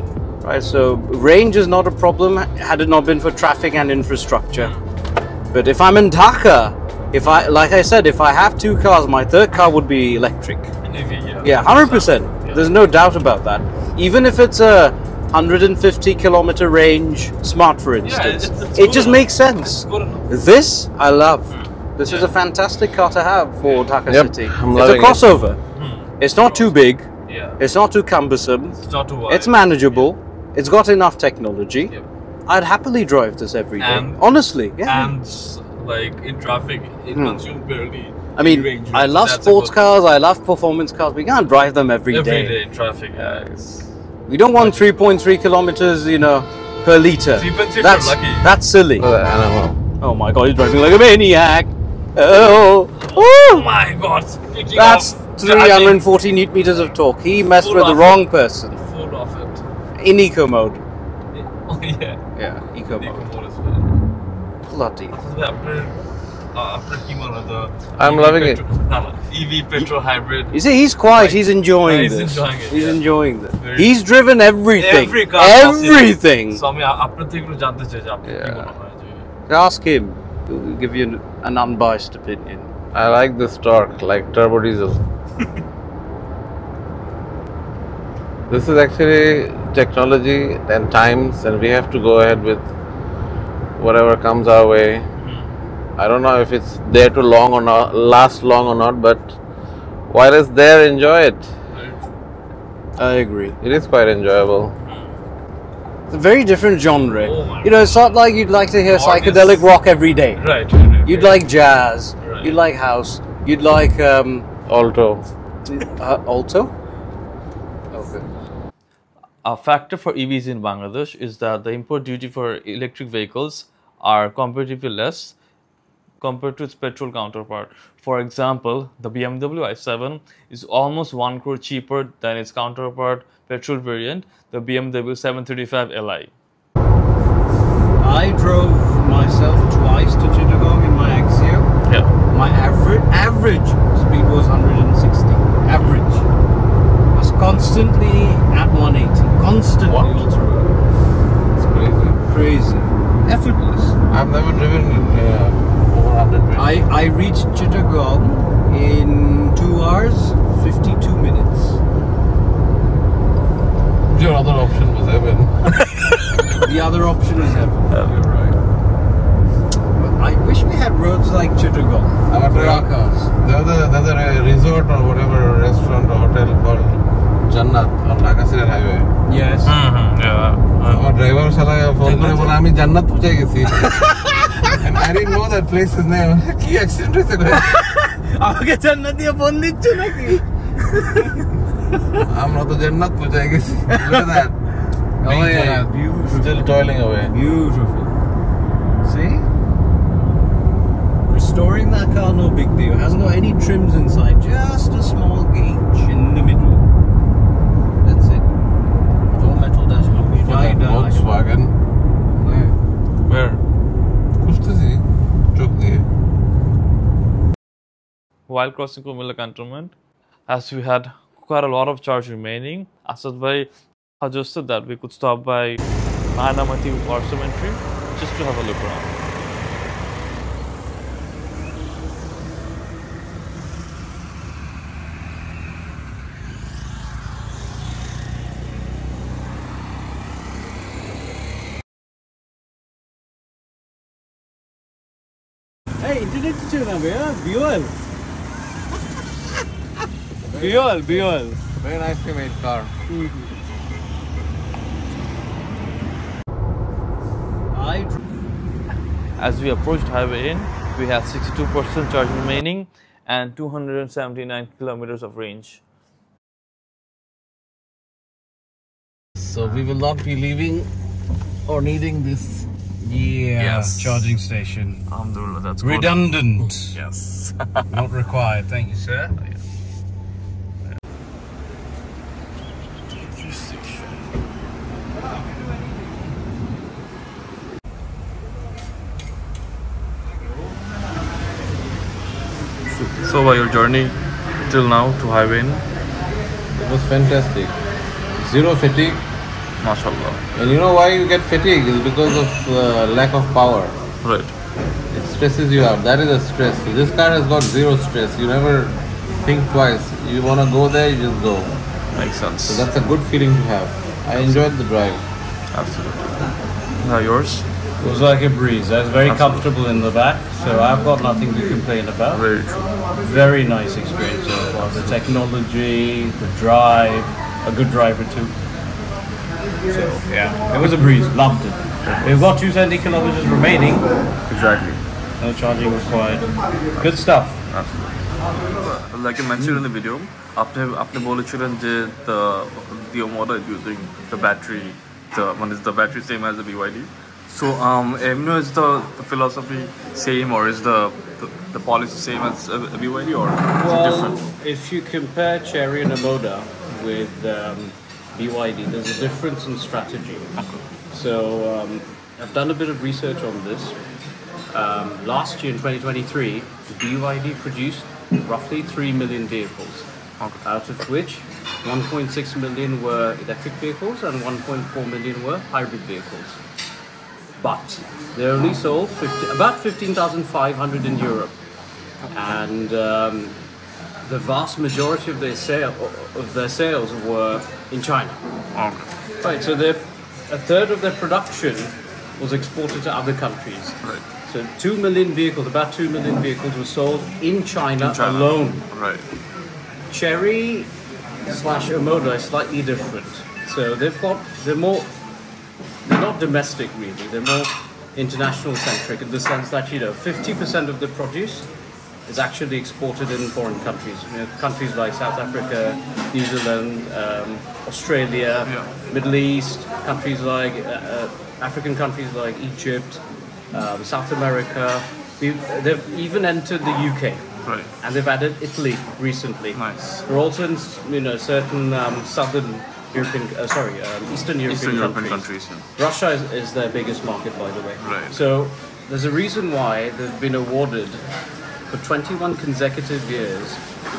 Right, so range is not a problem had it not been for traffic and infrastructure. But if I'm in Dhaka, like I said, if I have two cars, my third car would be electric. An EV, Yeah, 100%. There's no doubt about that. Even if it's a 150 kilometer range smart, for instance, it's it good just enough. makes sense. It's good enough. This I love. This is a fantastic car to have for Dhaka Yep, city. I'm It's a loving it. crossover. It's not too big. Yeah. It's not too cumbersome. It's not too wide. It's manageable. It's got enough technology. Yep. I'd happily drive this every day. And- Honestly, yeah. And like in traffic, it consumes barely. I mean, range. I So love that's a sports good- cars. I love performance cars. We can't drive them every Every day in traffic. We don't want 3.3 kilometers, you know, per liter. 3.3 That's you're lucky. that's silly. Animal. Oh my God, he's driving like a maniac. Oh, Oh my God! Speaking that's of 340 newton meters of torque. He messed Full with the of wrong person. full of it. In eco mode. Oh yeah. Yeah, eco mode. Eco-mode as well. Bloody. After কি মনে হয় the I'm EV loving it. petrol- না, না, EV petrol hybrid. You see, he's quiet. He's enjoying he's this. enjoying it, He's yeah. enjoying this. Very- He's driven everything. Every car Everything. So আমি আপনার থেকে একটু জানতে চাই যে আপনার কি মনে হয় যে Ask him. He'll give you an unbiased opinion. I like this torque, like turbo diesel. This is actually technology and times, and we have to go ahead with whatever comes our way. I don't know if it's there to long or not, last long or not, but while it's there, enjoy it. I agree. It is quite enjoyable. It's a very different genre. Oh my You know, it's not like you'd like to hear Rock psychedelic is- rock every day. right. You'd like jazz. Right. You'd like house. You'd like Alto. alto. Okay. A factor for EVs in Bangladesh is that the import duty for electric vehicles are comparatively less compared to its petrol counterpart. For example, the BMW i7 is almost 1 crore cheaper than its counterpart petrol variant, the BMW 735 Li. I drove myself twice to Chittagong in my Axio. Yeah. My average speed was 160. average. I was constantly at 180. Constantly What? all through. It's crazy. Crazy. Effortless. I've never driven over 120. I reached Chittagong in 2 hours, 52 minutes. Your other option was heaven. The other option is heaven. You're right. I wish we had roads like Chittagong for our cars. There's a resort or whatever restaurant or hotel called Jannat on Dhaka Highway. Yes. Yeah. Our driver shala phone kore bola ami Jannat puche gechi. And I didn't know that place's name. Ki accident hoyse kore. আমাকে জান্নাত দিয়ে phone দিচ্ছ নাকি? আমরা তো জান্নাত পুছে গেছি. Look at that. Oh yeah, beautiful. Still toiling away. Beautiful. See? Restoring that car, no big deal. It hasn't got any trims inside, just a small gauge in the middle. That's it. All metal dashboard. For that Volkswagen. Where? খুঁজতেছি চোখ দিয়ে. While crossing Cumilla cantonment, as we had quite a lot of charge remaining, Asad bhai suggested that we could stop by Mahanamati War Cemetery just to have a look around. Hey, internet teacher na ba? Buell. Buell. Very nicely made car. As we approached Highway Inn, we had 62% charge remaining and 279 kilometers of range. So we will not be leaving or needing this. Yeah. Yes. Charging station. Alhamdulillah, that's good. Redundant. Yes. Not required. Thank you, sir. So, by your journey till now to Highway Inn, It was fantastic. Zero fatigue. mashallah. And you know why you get fatigue? Is because of lack of power. Right. It stresses you out. That is a stress. This car has got zero stress. You never think twice. You want to go there, you just go. Makes sense. So that's a good feeling to have. I enjoyed the drive. Absolutely. Yours? It was like a breeze. I was very comfortable in the back, so I've got nothing to complain about. Very true. Very nice experience so far. The technology, the drive, a good driver too. So yeah, it was a breeze. Loved it. We've got 270 kilometers remaining. Exactly. No charging required. Good stuff. Absolutely. Like you mentioned in the video, आपने बोलेছিলেন যে the Omoda is using the battery. The battery same as the BYD. So is the philosophy same, or is the policy same as a BYD, or is it different? If you compare Chery and Omoda with BYD, there's a difference in strategy. So I've done a bit of research on this. Last year in 2023, BYD produced roughly 3 million vehicles, out of which 1.6 million were electric vehicles and 1.4 million were hybrid vehicles. But they only sold about 15,500 in Europe, and the vast majority of their sales were in China. Okay. Right, so a third of their production was exported to other countries. Right. So 2 million vehicles, about 2 million vehicles were sold in China alone. Right. Chery / Omoda is slightly different. So they're not domestic really, they're more international centric in the sense that 50% of the produce is actually exported in foreign countries. Countries like South Africa, New Zealand, Australia, Middle East, countries like African countries like Egypt, South America. They've even entered the UK. Right. And they've added Italy recently. Nice. We're also in certain southern European, Eastern European countries. Yeah. Russia is their biggest market, by the way. Right. So there's a reason why they've been awarded for 21 consecutive years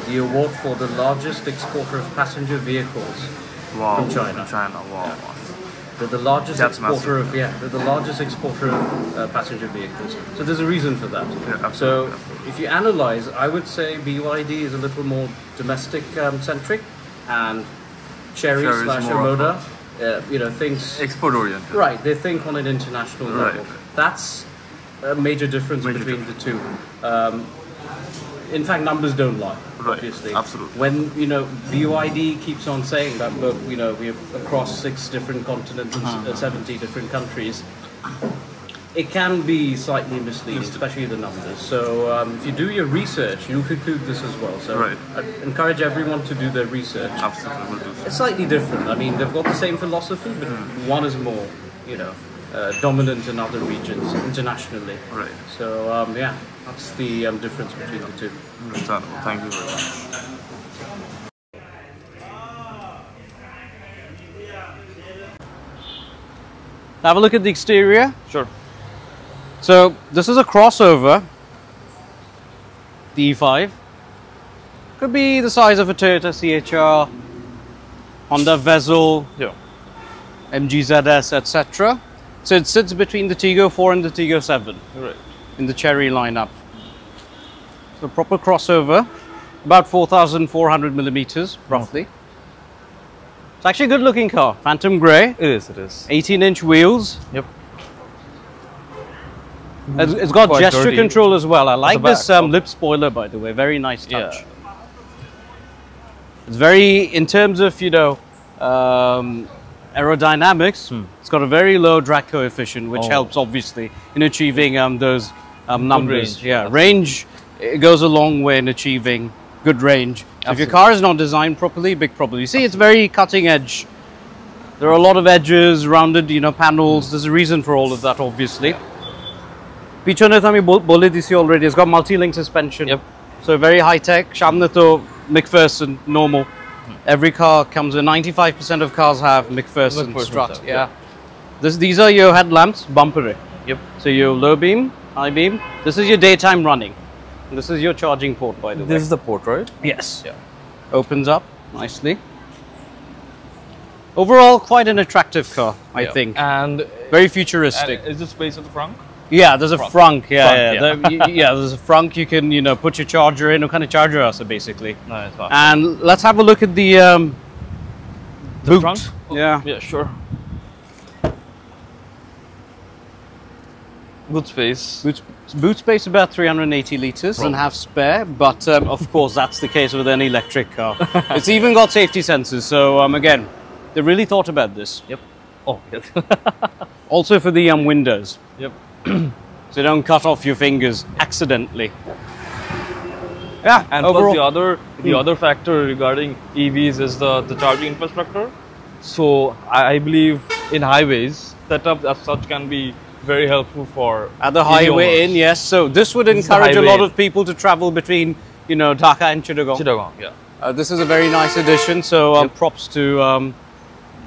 the award for the largest exporter of passenger vehicles from China. Wow. They're the largest That's exporter massive. they're the largest exporter of passenger vehicles. So there's a reason for that. Yeah, absolutely, So absolutely. if you analyze, I would say BYD is a little more domestic centric, and Chery Chery is slash more of Omoda, thinks Export oriented. right. They think on an international Right. level. That's a major difference between the two. In fact, numbers don't lie. Right, Obviously, absolutely. When BYD keeps on saying that, but we have across 6 different continents and 70 different countries, it can be slightly misleading, especially the numbers. So if you do your research, you'll conclude this as well. So Right. I encourage everyone to do their research. Absolutely, we'll do so. It's slightly different. I mean, they've got the same philosophy, but one is more, dominant in other regions internationally. Right. So yeah, that's the difference between the two. Understandable. Thank you very much. Have a look at the exterior. Sure. So this is a crossover. The E5 could be the size of a Toyota CHR, Honda Vezel, Yeah. MG ZS, etc. So it sits between the Tiggo 4 and the Tiggo 7 Right. in the Chery lineup. So proper crossover, about 4,400 millimeters roughly. It's actually a good looking car. Phantom grey, It is. It is. 18-inch wheels. Yep. It's got Quite gesture dirty. control as well. I like back, this oh. lip spoiler, by the way. Very nice touch. Yeah. It's very, in terms of, aerodynamics, it's got a very low drag coefficient, which Oh. helps, obviously, in achieving those numbers. range, Yeah, absolutely. range it goes a long way in achieving good range. So if your Absolutely. car is not designed properly, big problem. You see, it's very cutting edge. There are a lot of edges, rounded, panels. There's a reason for all of that, obviously. Pichone to ami bole disi already. It's got multi-link suspension. Yep. So very high tech. Shamne to McPherson normal. Every car comes with 95% of cars have McPherson McPherson strut. stuff, Yeah. These are your headlamps, bumper. Yep. So your low beam, high beam. This is your daytime running. And this is your charging port, by the way. This is the port, right? Yes. Yeah. Opens up nicely. Overall, quite an attractive car, I Yeah. think. And Very futuristic. is there space at the front? Yeah, there's a frunk. Yeah, Frunk, yeah. Yeah, there's a frunk. You can, put your charger in. What kind of charger are basically? No, it's fine. And let's have a look at the boot. trunk? Yeah. Yeah, sure. Good space. Boot space about 380 liters and have spare, but of course that's the case with an electric car. It's even got safety sensors, so again, they really thought about this. Yep. Oh, yes. Also for the windows, Yep. so don't cut off your fingers accidentally. Yeah, And overall, plus the other factor regarding EVs is the charging infrastructure. So I believe in highways, setup as such can be very helpful for at the EV Highway owners. Inn, yes. So this would This is the encourage a Highway lot Inn. of people to travel between, Dhaka and Chittagong. Chittagong, yeah. This is a very nice addition, so props to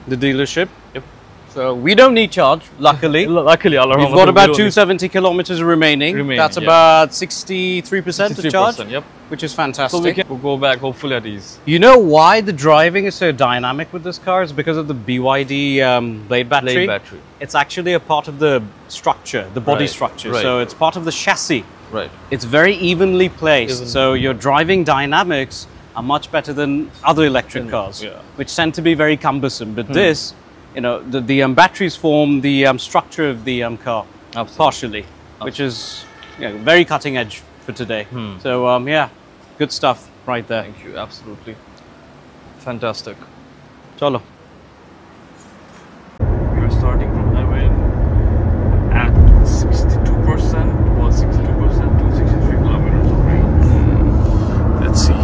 the dealership. Yep. So we don't need charge, luckily. Luckily, Allah We've got about 270 kilometers remaining. That's yeah. about 63% of charge, 63%, yep. which is So fantastic. we can go back hopefully at ease. You know why the driving is so dynamic with this car? It's because of the BYD blade battery. Blade battery. It's actually a part of the structure, the body Right, structure. right. So it's part of the chassis. Right. It's very evenly placed. Even- So your driving dynamics are much better than other electric cars, yeah. which tend to be very cumbersome. But this, the batteries form the structure of the car partially, which is very cutting edge for today. So yeah, good stuff right there. Thank you. Absolutely. Fantastic. Chalo. We are starting from highway at 62%, was 62% to 63 kilometers of range. Let's see.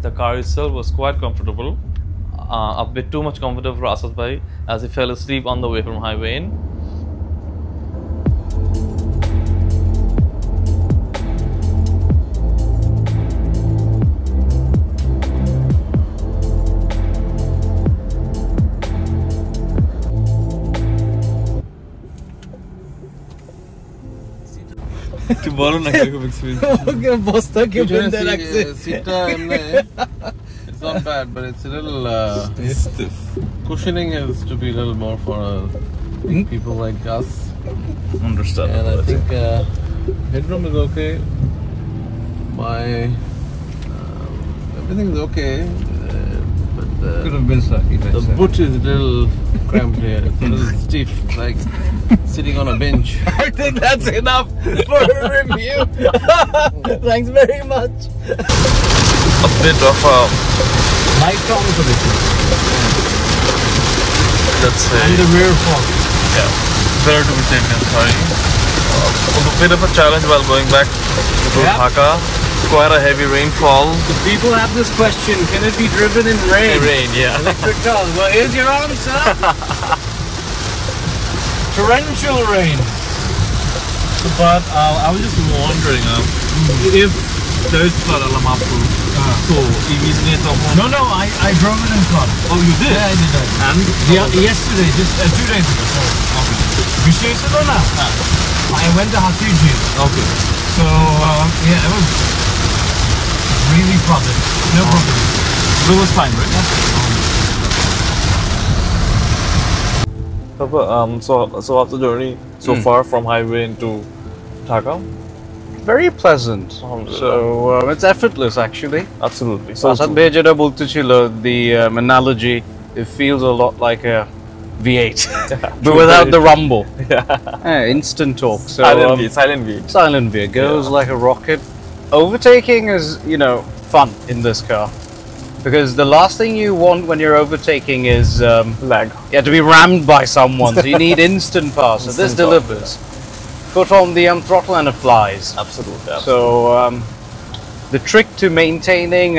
The car itself was quite comfortable, a bit too much comfortable for Asad bhai, as he fell asleep on the way from Highway Inn. To borrow like experience. Okay, bosta ke bende It's not bad, but it's a little stiff. Cushioning is to be a little more for people like us. Understand. And I think headroom is okay. My everything is okay, but Could have been slightly the better. boot is a little cramped here. It's a little stiff, it's like sitting on a bench. I think that's enough for a review. Thanks very much. A bit of a, Light competition. let's say, And the rear fog. better to be taken, sorry. A bit of a challenge while going back to Dhaka. Quite a heavy rainfall. The people have this question, can it be driven in rain? Rain, yeah. Electric cars. Well, here's your answer. Torrential rain. But I was just wondering if there is flood alarm up to so EVs need someone. No, I drove it in flood. Oh, you did? Yeah, I did that. And Yesterday, just 2 days ago. Sorry. I went to Hatiji. okay. So, yeah, it was really flooded. No problem. It was fine, right? So how's the journey so far from highway into Dhaka? Very pleasant. So, it's effortless actually. Absolutely. So Asad bhai jeta bolte chilo, the analogy, it feels a lot like a V8, but without the rumble. Yeah, instant torque. So silent V. silent V goes like a rocket. Overtaking is, you know, fun in this car because the last thing you want when you're overtaking is Lag. yeah, to be rammed by someone. So you need instant power. So this Instant torque, delivers. Put on the throttle and it flies. Absolutely. So the trick to maintaining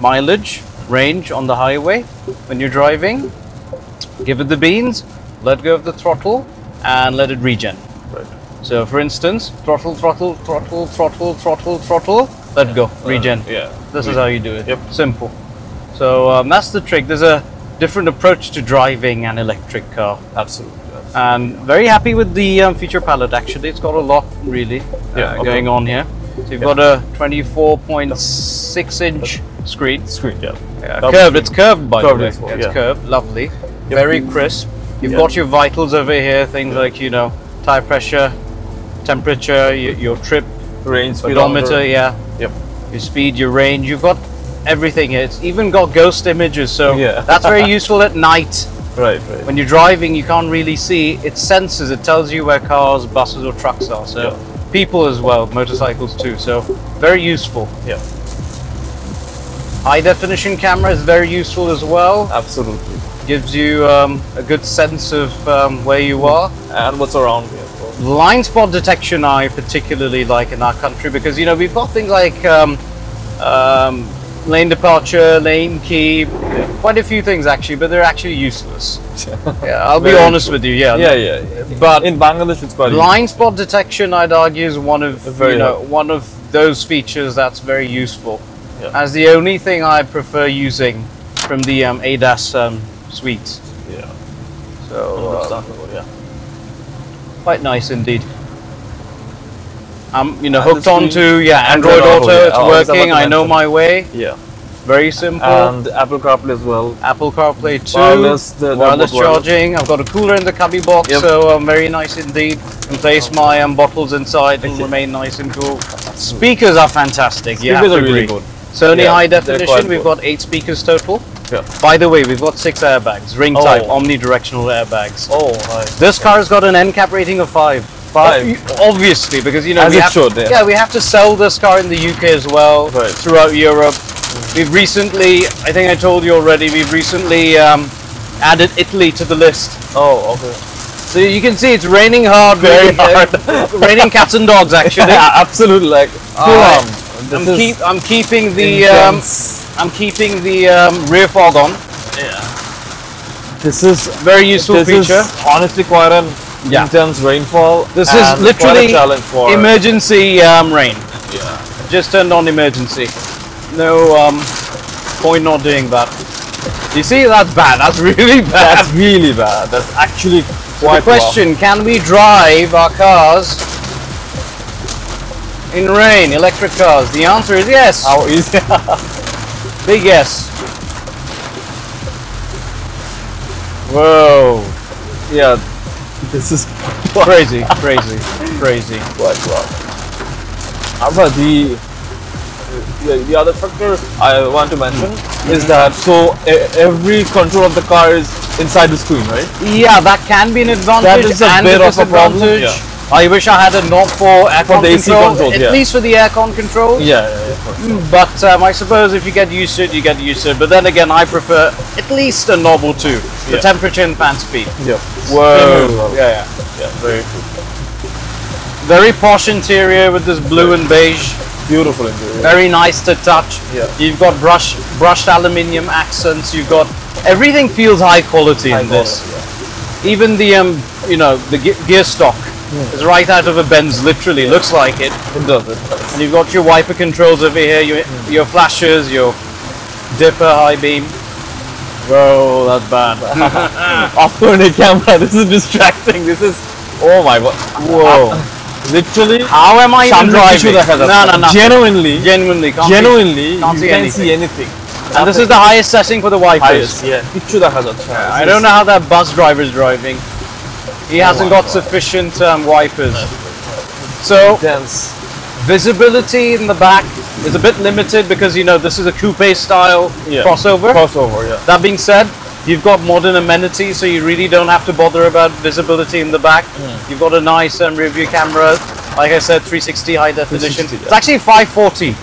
mileage, range on the highway when you're driving, give it the beans, let go of the throttle and let it regen. Right. So for instance, throttle, throttle, throttle, throttle, throttle, throttle, let go, regen. Yeah. This is how you do it. Yep. Simple. So that's the trick. There's a different approach to driving an electric car. Absolutely. And very happy with the feature palette actually. It's got a lot really going on here. So you've got a 24.6 inch screen. Curved, it's curved by the way. as well, It's yeah. curved, lovely. Very crisp. You've got your vitals over here, things like, you know, tire pressure, temperature, your trip, Range, speedometer, yeah. Yep. Your speed, your range, you've got everything here. It's even got ghost images, so Yeah. that's very useful at night. Right. When you're driving, you can't really see. It senses, it tells you where cars, buses or trucks are. So people as well, motorcycles too. So very useful. Yeah. High definition camera is very useful as well. Absolutely. Gives you a good sense of where you are. And what's around here? Blind spot detection I particularly like in our country because, you know, we've got things like lane departure, lane keep, quite a few things actually, but they're actually useless. Yeah, I'll be honest with you. Yeah. Yeah. But in Bangladesh, it's quite Blind spot detection, I'd argue, is one of Very one of those features that's very useful. Yeah. As the only thing I prefer using from the ADAS suites. Yeah. So Understandable, yeah. quite nice indeed. I'm And hooked the onto screen- Android Auto. yeah. It's I was about working. to I know mention. my way. Yeah. Very simple. And Apple CarPlay as well. Apple CarPlay 2, Wireless, they're wireless both wireless. charging. I've got a cooler in the cubby box, Yep. so very nice indeed. Can place my bottles inside and remain nice and cool. Speakers are fantastic. You have Speakers to are really agree. good. Sony Yeah, high they're definition. quite We've good. got 8 speakers total. Yeah. By the way, we've got 6 airbags, ring type, Oh. omnidirectional airbags. Oh, nice. This car has got an NCAP rating of 5. Obviously, because As we it have, should, yeah. we have to sell this car in the UK as well, Right. throughout Europe. We've recently, I think I told you already, we've recently added Italy to the list. Oh, okay. So you can see it's raining hard, Very hard. raining cats and dogs actually. Yeah, absolutely. Like full on. I'm keeping the intense. rear fog on. Yeah. This is Very useful feature. Is honestly quite an Yeah. intense rainfall. This and is quite literally a challenge for emergency rain. Yeah. Just turned on emergency. No point not doing that. You see, that's bad. That's really bad. That's really bad. That's actually The quite question: can we drive our cars in rain, electric cars? The answer is yes. How easy? Big yes. Whoa. Yeah, this is Crazy, crazy, crazy. quite wow. How about the other factor I want to mention is that every control of the car is inside the screen, right? Yeah, that can be an advantage. That is a and bit a of a problem, disadvantage. yeah. I wish I had a knob for aircon the AC controls, at yeah. least for the aircon controls. Yeah, of course. But I suppose if you get used to it, you get used to it. But then again, I prefer at least a knob or two. The Yeah. temperature and fan speed. Yeah. Whoa. Yeah, Yeah, very cool. very posh interior with this blue and beige. Beautiful interior. Very nice to touch. Yeah. You've got brushed aluminium accents. You've got everything feels high quality in this. Even the the gear stock is right out of a Benz. Literally looks like it. It does it. And you've got your wiper controls over here. Your flashes. Your dipper, high beam. Whoa, that's bad. After a camera, this is distracting. This is, oh my god. Whoa. Literally. How am I even driving? No. Genuinely, Genuinely. Can't genuinely, can't you see can't anything. see anything. And this is the highest setting for the wipers. Yeah. Kichu দেখা যাচ্ছে না. I don't know how that bus driver is driving. He hasn't got sufficient wipers. So Dense. visibility in the back is a bit limited because this is a coupe style Yeah. crossover. Crossover, yeah. That being said, you've got modern amenities, so you really don't have to bother about visibility in the back. You've got a nice rear view camera. Like I said, 360 high definition. 360, It's actually 540.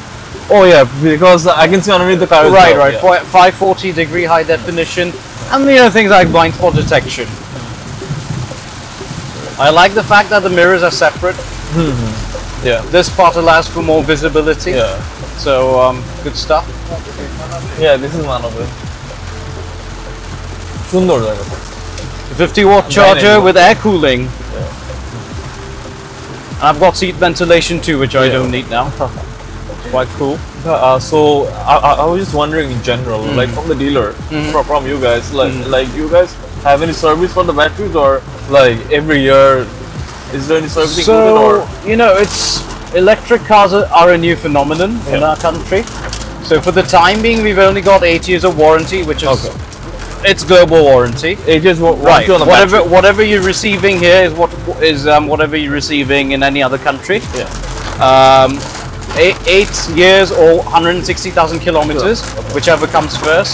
Oh yeah, because I can see underneath the car as Right, well. right. Yeah. 540-degree high definition, and things like blind spot detection. I like the fact that the mirrors are separate. Yeah. This part allows for more visibility. Yeah. So good stuff. Yeah, this is one of it. সুন্দর জায়গা। 50-watt charger Dynamic. with air cooling. I've got seat ventilation too, which I Yeah. don't need now. Quite cool. So I was just wondering in general, like from the dealer, from you guys, like you guys have any service for the batteries, or like every year is there any servicing included, or So it's electric cars are a new phenomenon in Yeah. our country. So for the time being, we've only got 8 years of warranty, which is Okay. it's global warranty. ages Right. on the Whatever you're receiving here is whatever you're receiving in any other country. Yeah. 8 years or 160,000 kilometers, whichever comes first.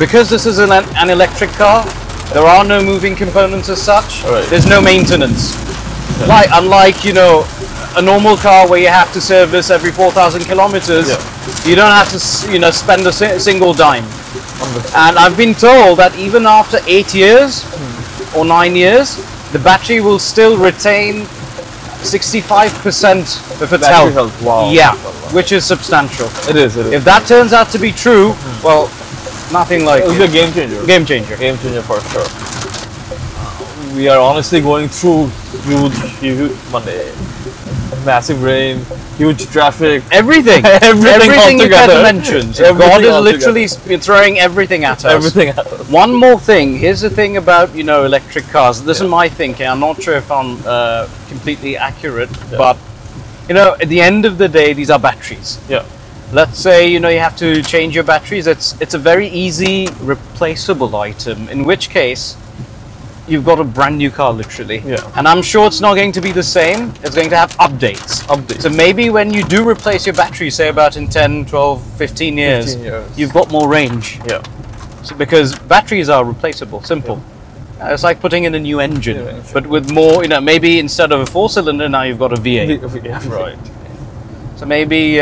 Because this is an electric car, there are no moving components as such. Right. There's no maintenance. Unlike a normal car where you have to service every 4,000 kilometers, you don't have to spend a single dime. And I've been told that even after 8 years or 9 years, the battery will still retain 65% of its Battery health. health, wow. Yeah, which is substantial. It is. If that turns out to be true, well, nothing like It will be a game changer. game changer. Game changer for sure. We are honestly going through huge Monday, massive rain, huge traffic. Everything, Everything you can altogether. mention. Everything God is altogether. literally throwing everything at us. Everything else. One more thing. Here's the thing about electric cars. This is my thinking. I'm not sure if I'm completely accurate, but at the end of the day, these are batteries. Yeah. Let's say you have to change your batteries. It's a very easy replaceable item. In which case, you've got a brand new car, literally. Yeah. And I'm sure it's not going to be the same. It's going to have updates. So maybe when you do replace your battery, say about in 10, 12, 15 years, 15 years. you've got more range. Yeah. So, because batteries are replaceable, simple. It's like putting in a new engine, New engine. but with more, maybe instead of a 4-cylinder, now you've got a V8. Yeah. Right. So maybe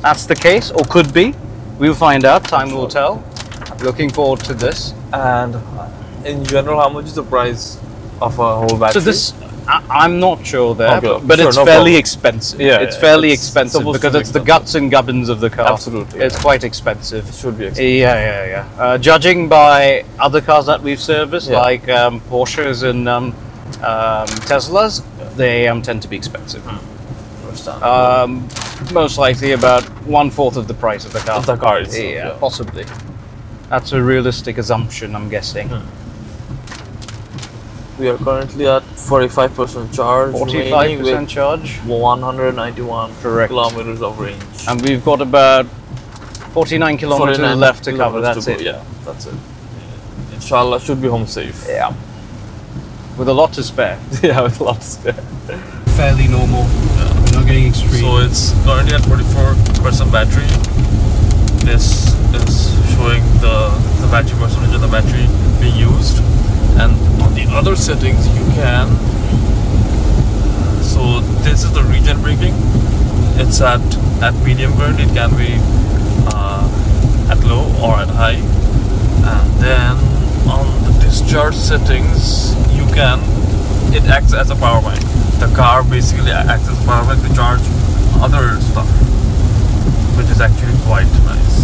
that's the case, or could be. We'll find out. Time will tell. Looking forward to this. And in general, how much is the price of a whole battery? So this, I'm not sure there, Okay, but sure, it's no fairly problem. expensive. Yeah, it's yeah, fairly it's expensive supposed because to be it's the guts and gubbins of the car. Absolutely, It's quite expensive. It should be expensive. Yeah. Judging by other cars that we've serviced, Yeah. like Porsches and Teslas, they tend to be expensive. Most likely about 1/4 of the price of the car. Of the car itself, Yeah, yeah. possibly. That's a realistic assumption, I'm guessing. We are currently at 45% charge. remaining 45% with charge. 191 Correct. kilometers of range. And we've got about 49 kilometers 49 left to cover. kilometers That's to it. go. Yeah, that's it. Inshallah, should be home safe. Yeah. With a lot to spare. Yeah, with a lot to spare. Fairly normal. We're not getting extreme. So it's currently at 44% battery. This is showing the battery percentage of the battery being used. And on the other settings you can, so this is the Regen braking. It's at medium current, it can be at low or at high. And then on the discharge settings you can, it acts as a power bank. The car basically acts as a power bank to charge other stuff, which is actually quite nice.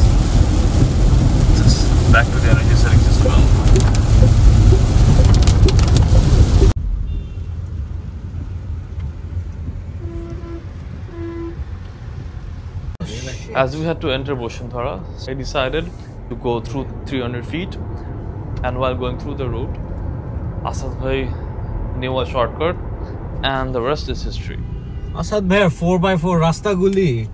Just back to the energy settings as well. As we had to enter Boshinthara, I decided to go through 300 feet, and while going through the route, Asad bhai knew a shortcut, and the rest is history. Asad bhai, 4x4 Rasta Guli.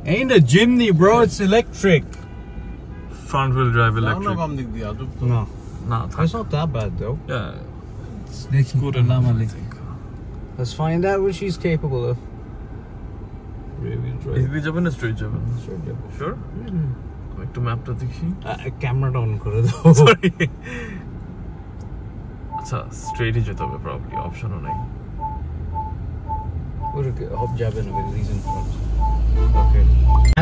Ain't a chimney, bro, it's electric. Front wheel drive electric. No. Nah, It's not that bad though. yeah, It's good enough, I think. Let's find out what she's capable of. Easily যাবেন না straight যাবেন? Sure? একটু ম্যাপটা দেখি। ক্যামেরাটা on করে দাও। Sorry. আচ্ছা, straight ই যেতে হবে probably, অপশনও নেই। Hope যাবে না because he's in front. Okay.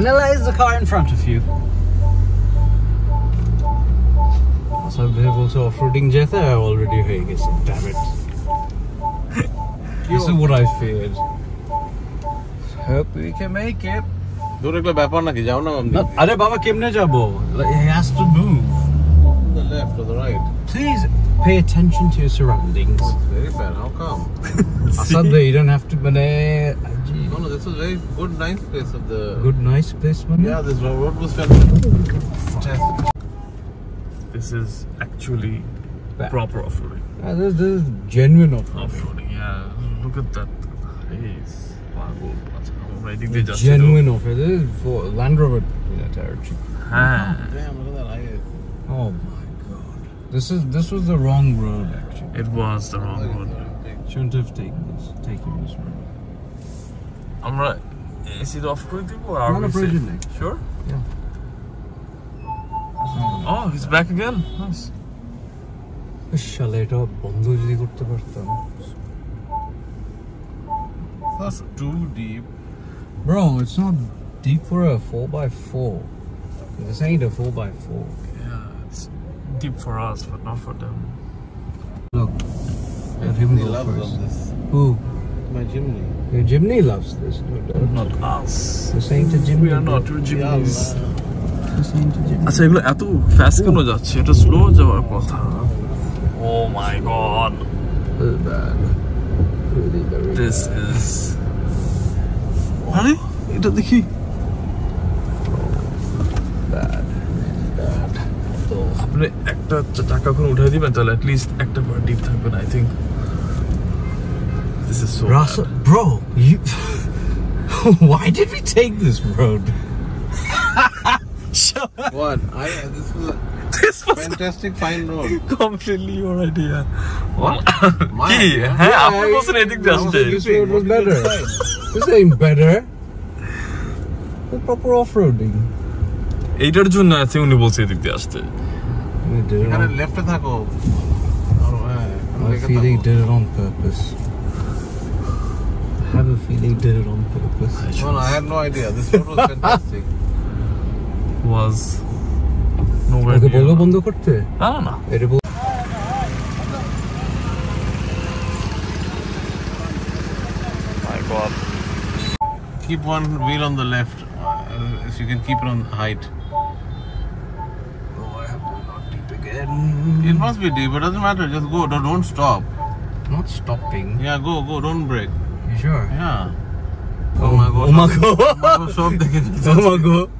Analyze the car in front of you. Asad bhai also off-roading jeta hai already হয়ে গেছে. Damn it. This is what I feared. Hope we can make it. দূর একটা ব্যাপার নাকি, যাও না বাম দিকে। আরে বাবা কেমনে যাবো? He has to move. The left or the right? Please pay attention to your surroundings. It's very bad. How come? Asad bhai, you don't have to No, this was very good, nice place of the. Good, nice place, man. Yeah, this road was fantastic. This is actually proper off-roading. This is genuine off-roading. Off-roading, yeah. Look at that place. Wow, I think they just Genuine off-roading. This is for Land Rover territory. Damn, look at that highway. Oh my god. This was the wrong road actually. It was the wrong road. Shouldn't have taken this road. আমরা AC of করে দিব আর Not a provision. Sure? Yeah. Oh, he's back again. Nice. শালা এটা বন্ধ যদি করতে পারতাম। That's too deep. Bro, it's not deep for a 4x4. This ain't a 4x4. Yeah, it's deep for us, but not for them. Look, let him He go loves first. this. Who? My chimney. Your Jimny loves this. No doubt. Not us. This ain't a Jimny. We are not your Jimnys. This ain't a Jimny. আচ্ছা এগুলো এত fast কেন যাচ্ছে? এটা slow যাওয়ার কথা। Oh my god. Really bad. Really very This bad. is আরে এটা দেখি Bad. Bad. So, আপনি একটা চাকা করে উঠাই দিবেন তাহলে at least একটা বার ডিপ থাকবে না I think. This is so Rasa, bad. bro, you. Why did we take this road? What? This was This a fantastic fine road. completely your idea. What? কি হ্যাঁ আপনি বলছেন এদিক দিয়ে আসতে This road was better. This ain't better. The proper off-roading. এইটার জন্য আছে উনি বলছে এদিক দিয়ে আসতে We did it এখানে on, লেফটে থাকো। I feel he did it on purpose. I have a feeling he did it on purpose. No, I had no idea. This road was fantastic. was nowhere okay near. বলবো বন্ধ করতে? না না এটা বল- my god Keep one wheel on the left, so you can keep it on height. Oh, I have to not deep again. It must be deep, but it doesn't matter. Just go. Don't stop. Not stopping. Yeah, go. Don't brake. You sure? Yeah. Oh my god. Stop the Oh my god.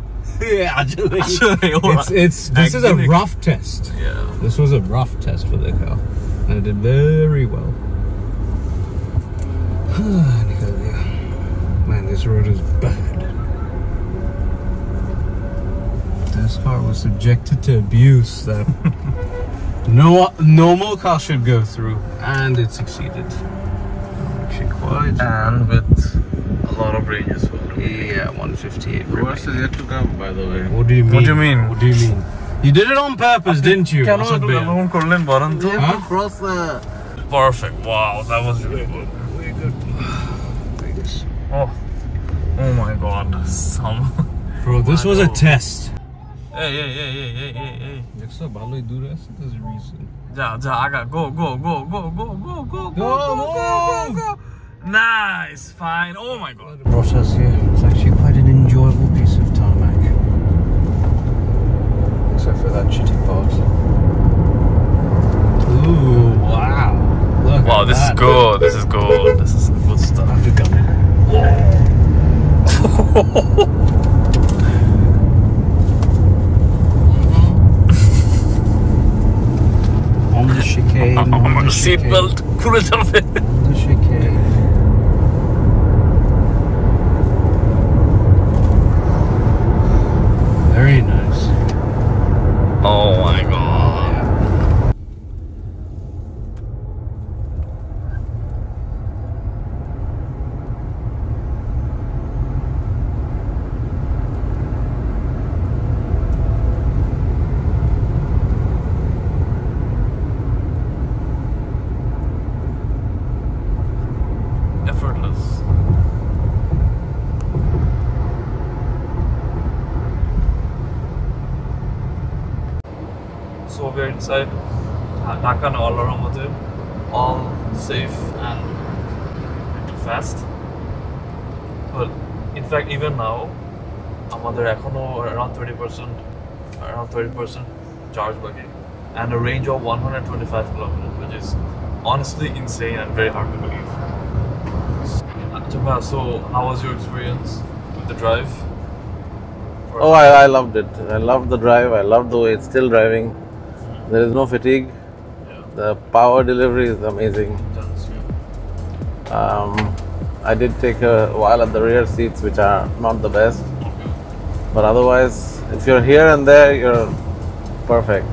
Actually, alright. this is a rough test. Yeah. This was a rough test for the car, and it did very well. Man, this road is bad. This car was subjected to abuse that no normal car should go through, and it succeeded. Actually, quite. And with a lot of ranges for Yeah, 158. The worst is yet to come, by the way. What do you mean? What do you mean? What do you mean? You did it on purpose, didn't you? Asad Bhai? To cross the... Perfect. Wow, that was really good. Very good. Oh my God. Bro, this was a test. Hey. There's a reason. Ja, Aga, go. Go, move! Nice, fine. Oh my God. Brought us here. It's actually quite an enjoyable piece of tarmac. Except for that shitty part. Ooh, wow. Look Wow, at this is that. good. This is good. This is good I stuff. have to gun it. On the chicane. On the Seatbelt. पूरे तरफ पे. On the chicane. Very nice. Oh my God. Effortless. So we're inside Dhaka and all around with it. All safe and pretty fast. But in fact, even now, আমাদের এখনো around 30% charge back and a range of 125 kilometers, which is honestly insane and very hard to believe. So how was your experience with the drive? Oh, I loved it. I loved the drive. I loved the way it's still driving. There is no fatigue. The power delivery is amazing. I did take a while at the rear seats, which are not the best. But otherwise, if you're here and there, you're perfect.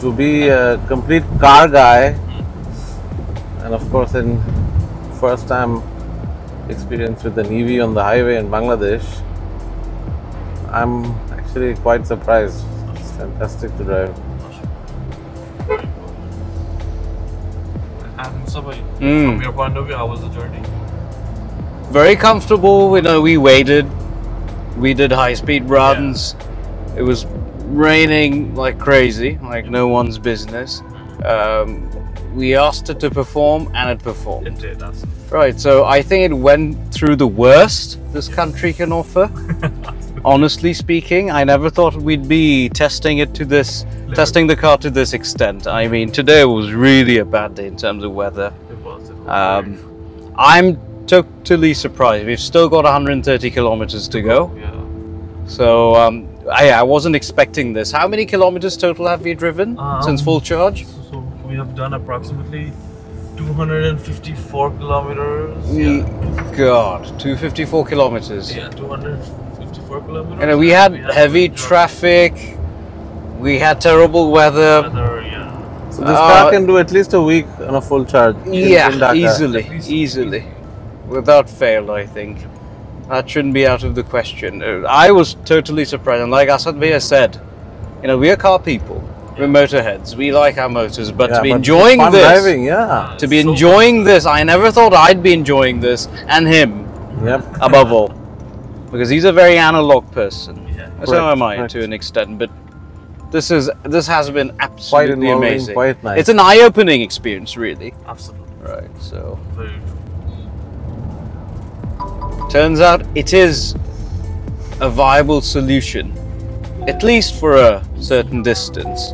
To be a complete car guy, and of course in first time experience with an EV on the highway in Bangladesh, I'm actually quite surprised. It's fantastic to drive. And somebody, from your point of view, how was the journey? Very comfortable. We waited. We did high-speed runs. It was raining like crazy, like no one's business. We asked it to perform, and it performed. It did, absolutely. Right. So I think it went through the worst this country can offer. Honestly speaking, I never thought we'd be testing the car to this extent. I mean, today was really a bad day in terms of weather. It was. I'm totally surprised. We've still got 130 kilometers to go. Yeah. So I wasn't expecting this. How many kilometers total have you driven since full charge? So we have done approximately 254 kilometers. God, 254 kilometers. Yeah, 254 kilometers. We had heavy traffic. We had terrible weather. So this car can do at least a week on a full charge. in Dhaka. Easily. Without fail, I think. That shouldn't be out of the question. I was totally surprised. And like Asad Bhai said, we're car people. We're motorheads. We like our motors. But to be enjoying fun this, driving, to be enjoying this, I never thought I'd be enjoying this. And him, above all. Because he's a very analog person. So am I, to an extent. But this has been absolutely amazing. Quite nice. It's an eye-opening experience, really. Absolutely. Right, so... Very true. Turns out it is a viable solution, at least for a certain distance.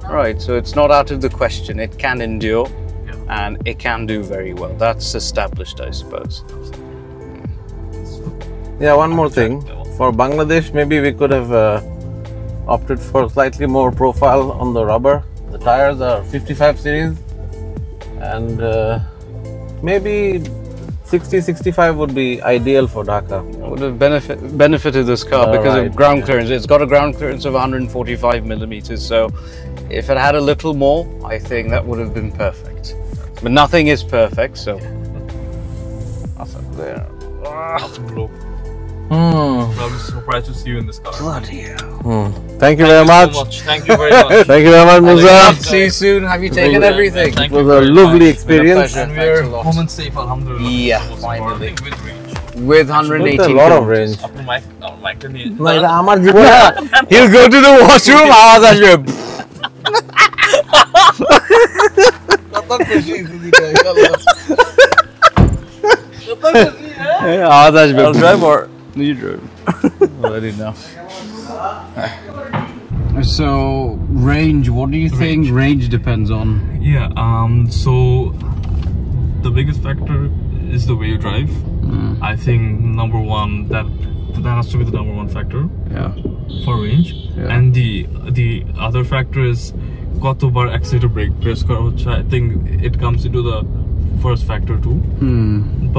Right, so it's not out of the question. It can endure and it can do very well. That's established, I suppose. Yeah, one more thing. For Bangladesh, maybe we could have opted for slightly more profile on the rubber. The tires are 55 series, and maybe 60-65 would be ideal for Dhaka. Would have benefited this car because right, of ground clearance. It's got a ground clearance of 145 millimeters, so if it had a little more, I think that would have been perfect. But nothing is perfect, so. Asad there. Awesome, bro. I was surprised to see you in this car. Bloody hell. Thank you very much. Thank you very much. Thank you very much, Musa. See you soon. Have you taken everything? Thank It was you a very lovely much. experience. Pleasure. And we're Thanks a lot. home and safe, alhamdulillah. Yeah, Most finally. importantly, With with range. 118 With a lot of kilometers. range. Apna mic, our mic ta niye. আমার জীবনে He'll go to the washroom. আওয়াজ আসবে। আওয়াজ আসবে। I'll drive or You drove. Already know. So range, what do you think range depends on? yeah. So the biggest factor is the way you drive. I think number one that has to be the number one factor Yeah. for range, Yeah. and the other factor is কতবার accelerator brake press করা হচ্ছে. I think it comes into the first factor too.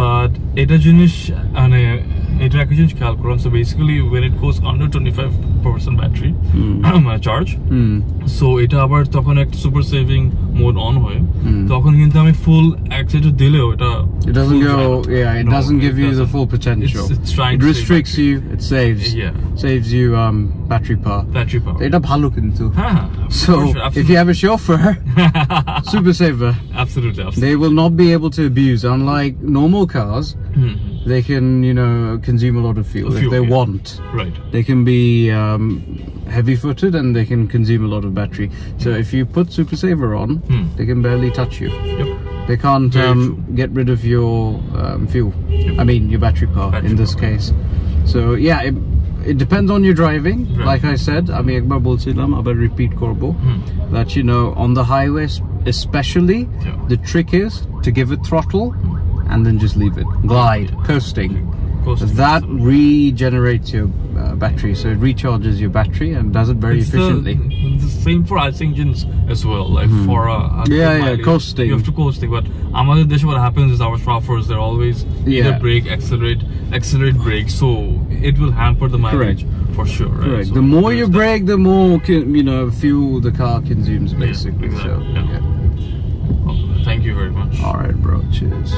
But এটা জিনিস মানে এটা একটা জিনিস খেয়াল করলাম. So basically when it goes under 25% battery charge, so এটা আবার তখন একটা super saving mode on হয়, তখন কিন্তু আমি full accelerator দিলেও এটা It doesn't full go, drive. yeah, it No, doesn't give you the doesn't. full potential. It's trying It to save restricts battery. you, it saves you battery power. Battery power. এটা ভালো কিন্তু. So For sure, if you have a chauffeur, super saver, absolutely. they will not be able to abuse. Unlike normal cars, they can, you know, consume a lot of fuel if Fuel, they yeah. want. Right. They can be heavy-footed and they can consume a lot of battery. So if you put super saver on, they can barely touch you. Yep. They can't Very true. get rid of your fuel. I mean, your battery power Battery in this power. case. So yeah, it depends on your driving. Right. Like I said, I mean, ekbar bolchilam, abar repeat korbo, that you know, on the highways especially, Yeah. the trick is to give it throttle and then just leave it, glide, coasting. That regenerates your battery, so it recharges your battery and does it very efficiently. The same for ICE engines as well. Like for a good Yeah, mileage, coasting. You have to coasting, but আমাদের দেশে what happens is our chauffeurs they're always either Yeah. brake, accelerate, brake, so it will hamper the mileage for sure. Right? Correct. So The more you there's that. brake, the more fuel the car consumes, basically. exactly, So yeah. yeah. Thank you very much. All right, bro. Cheers.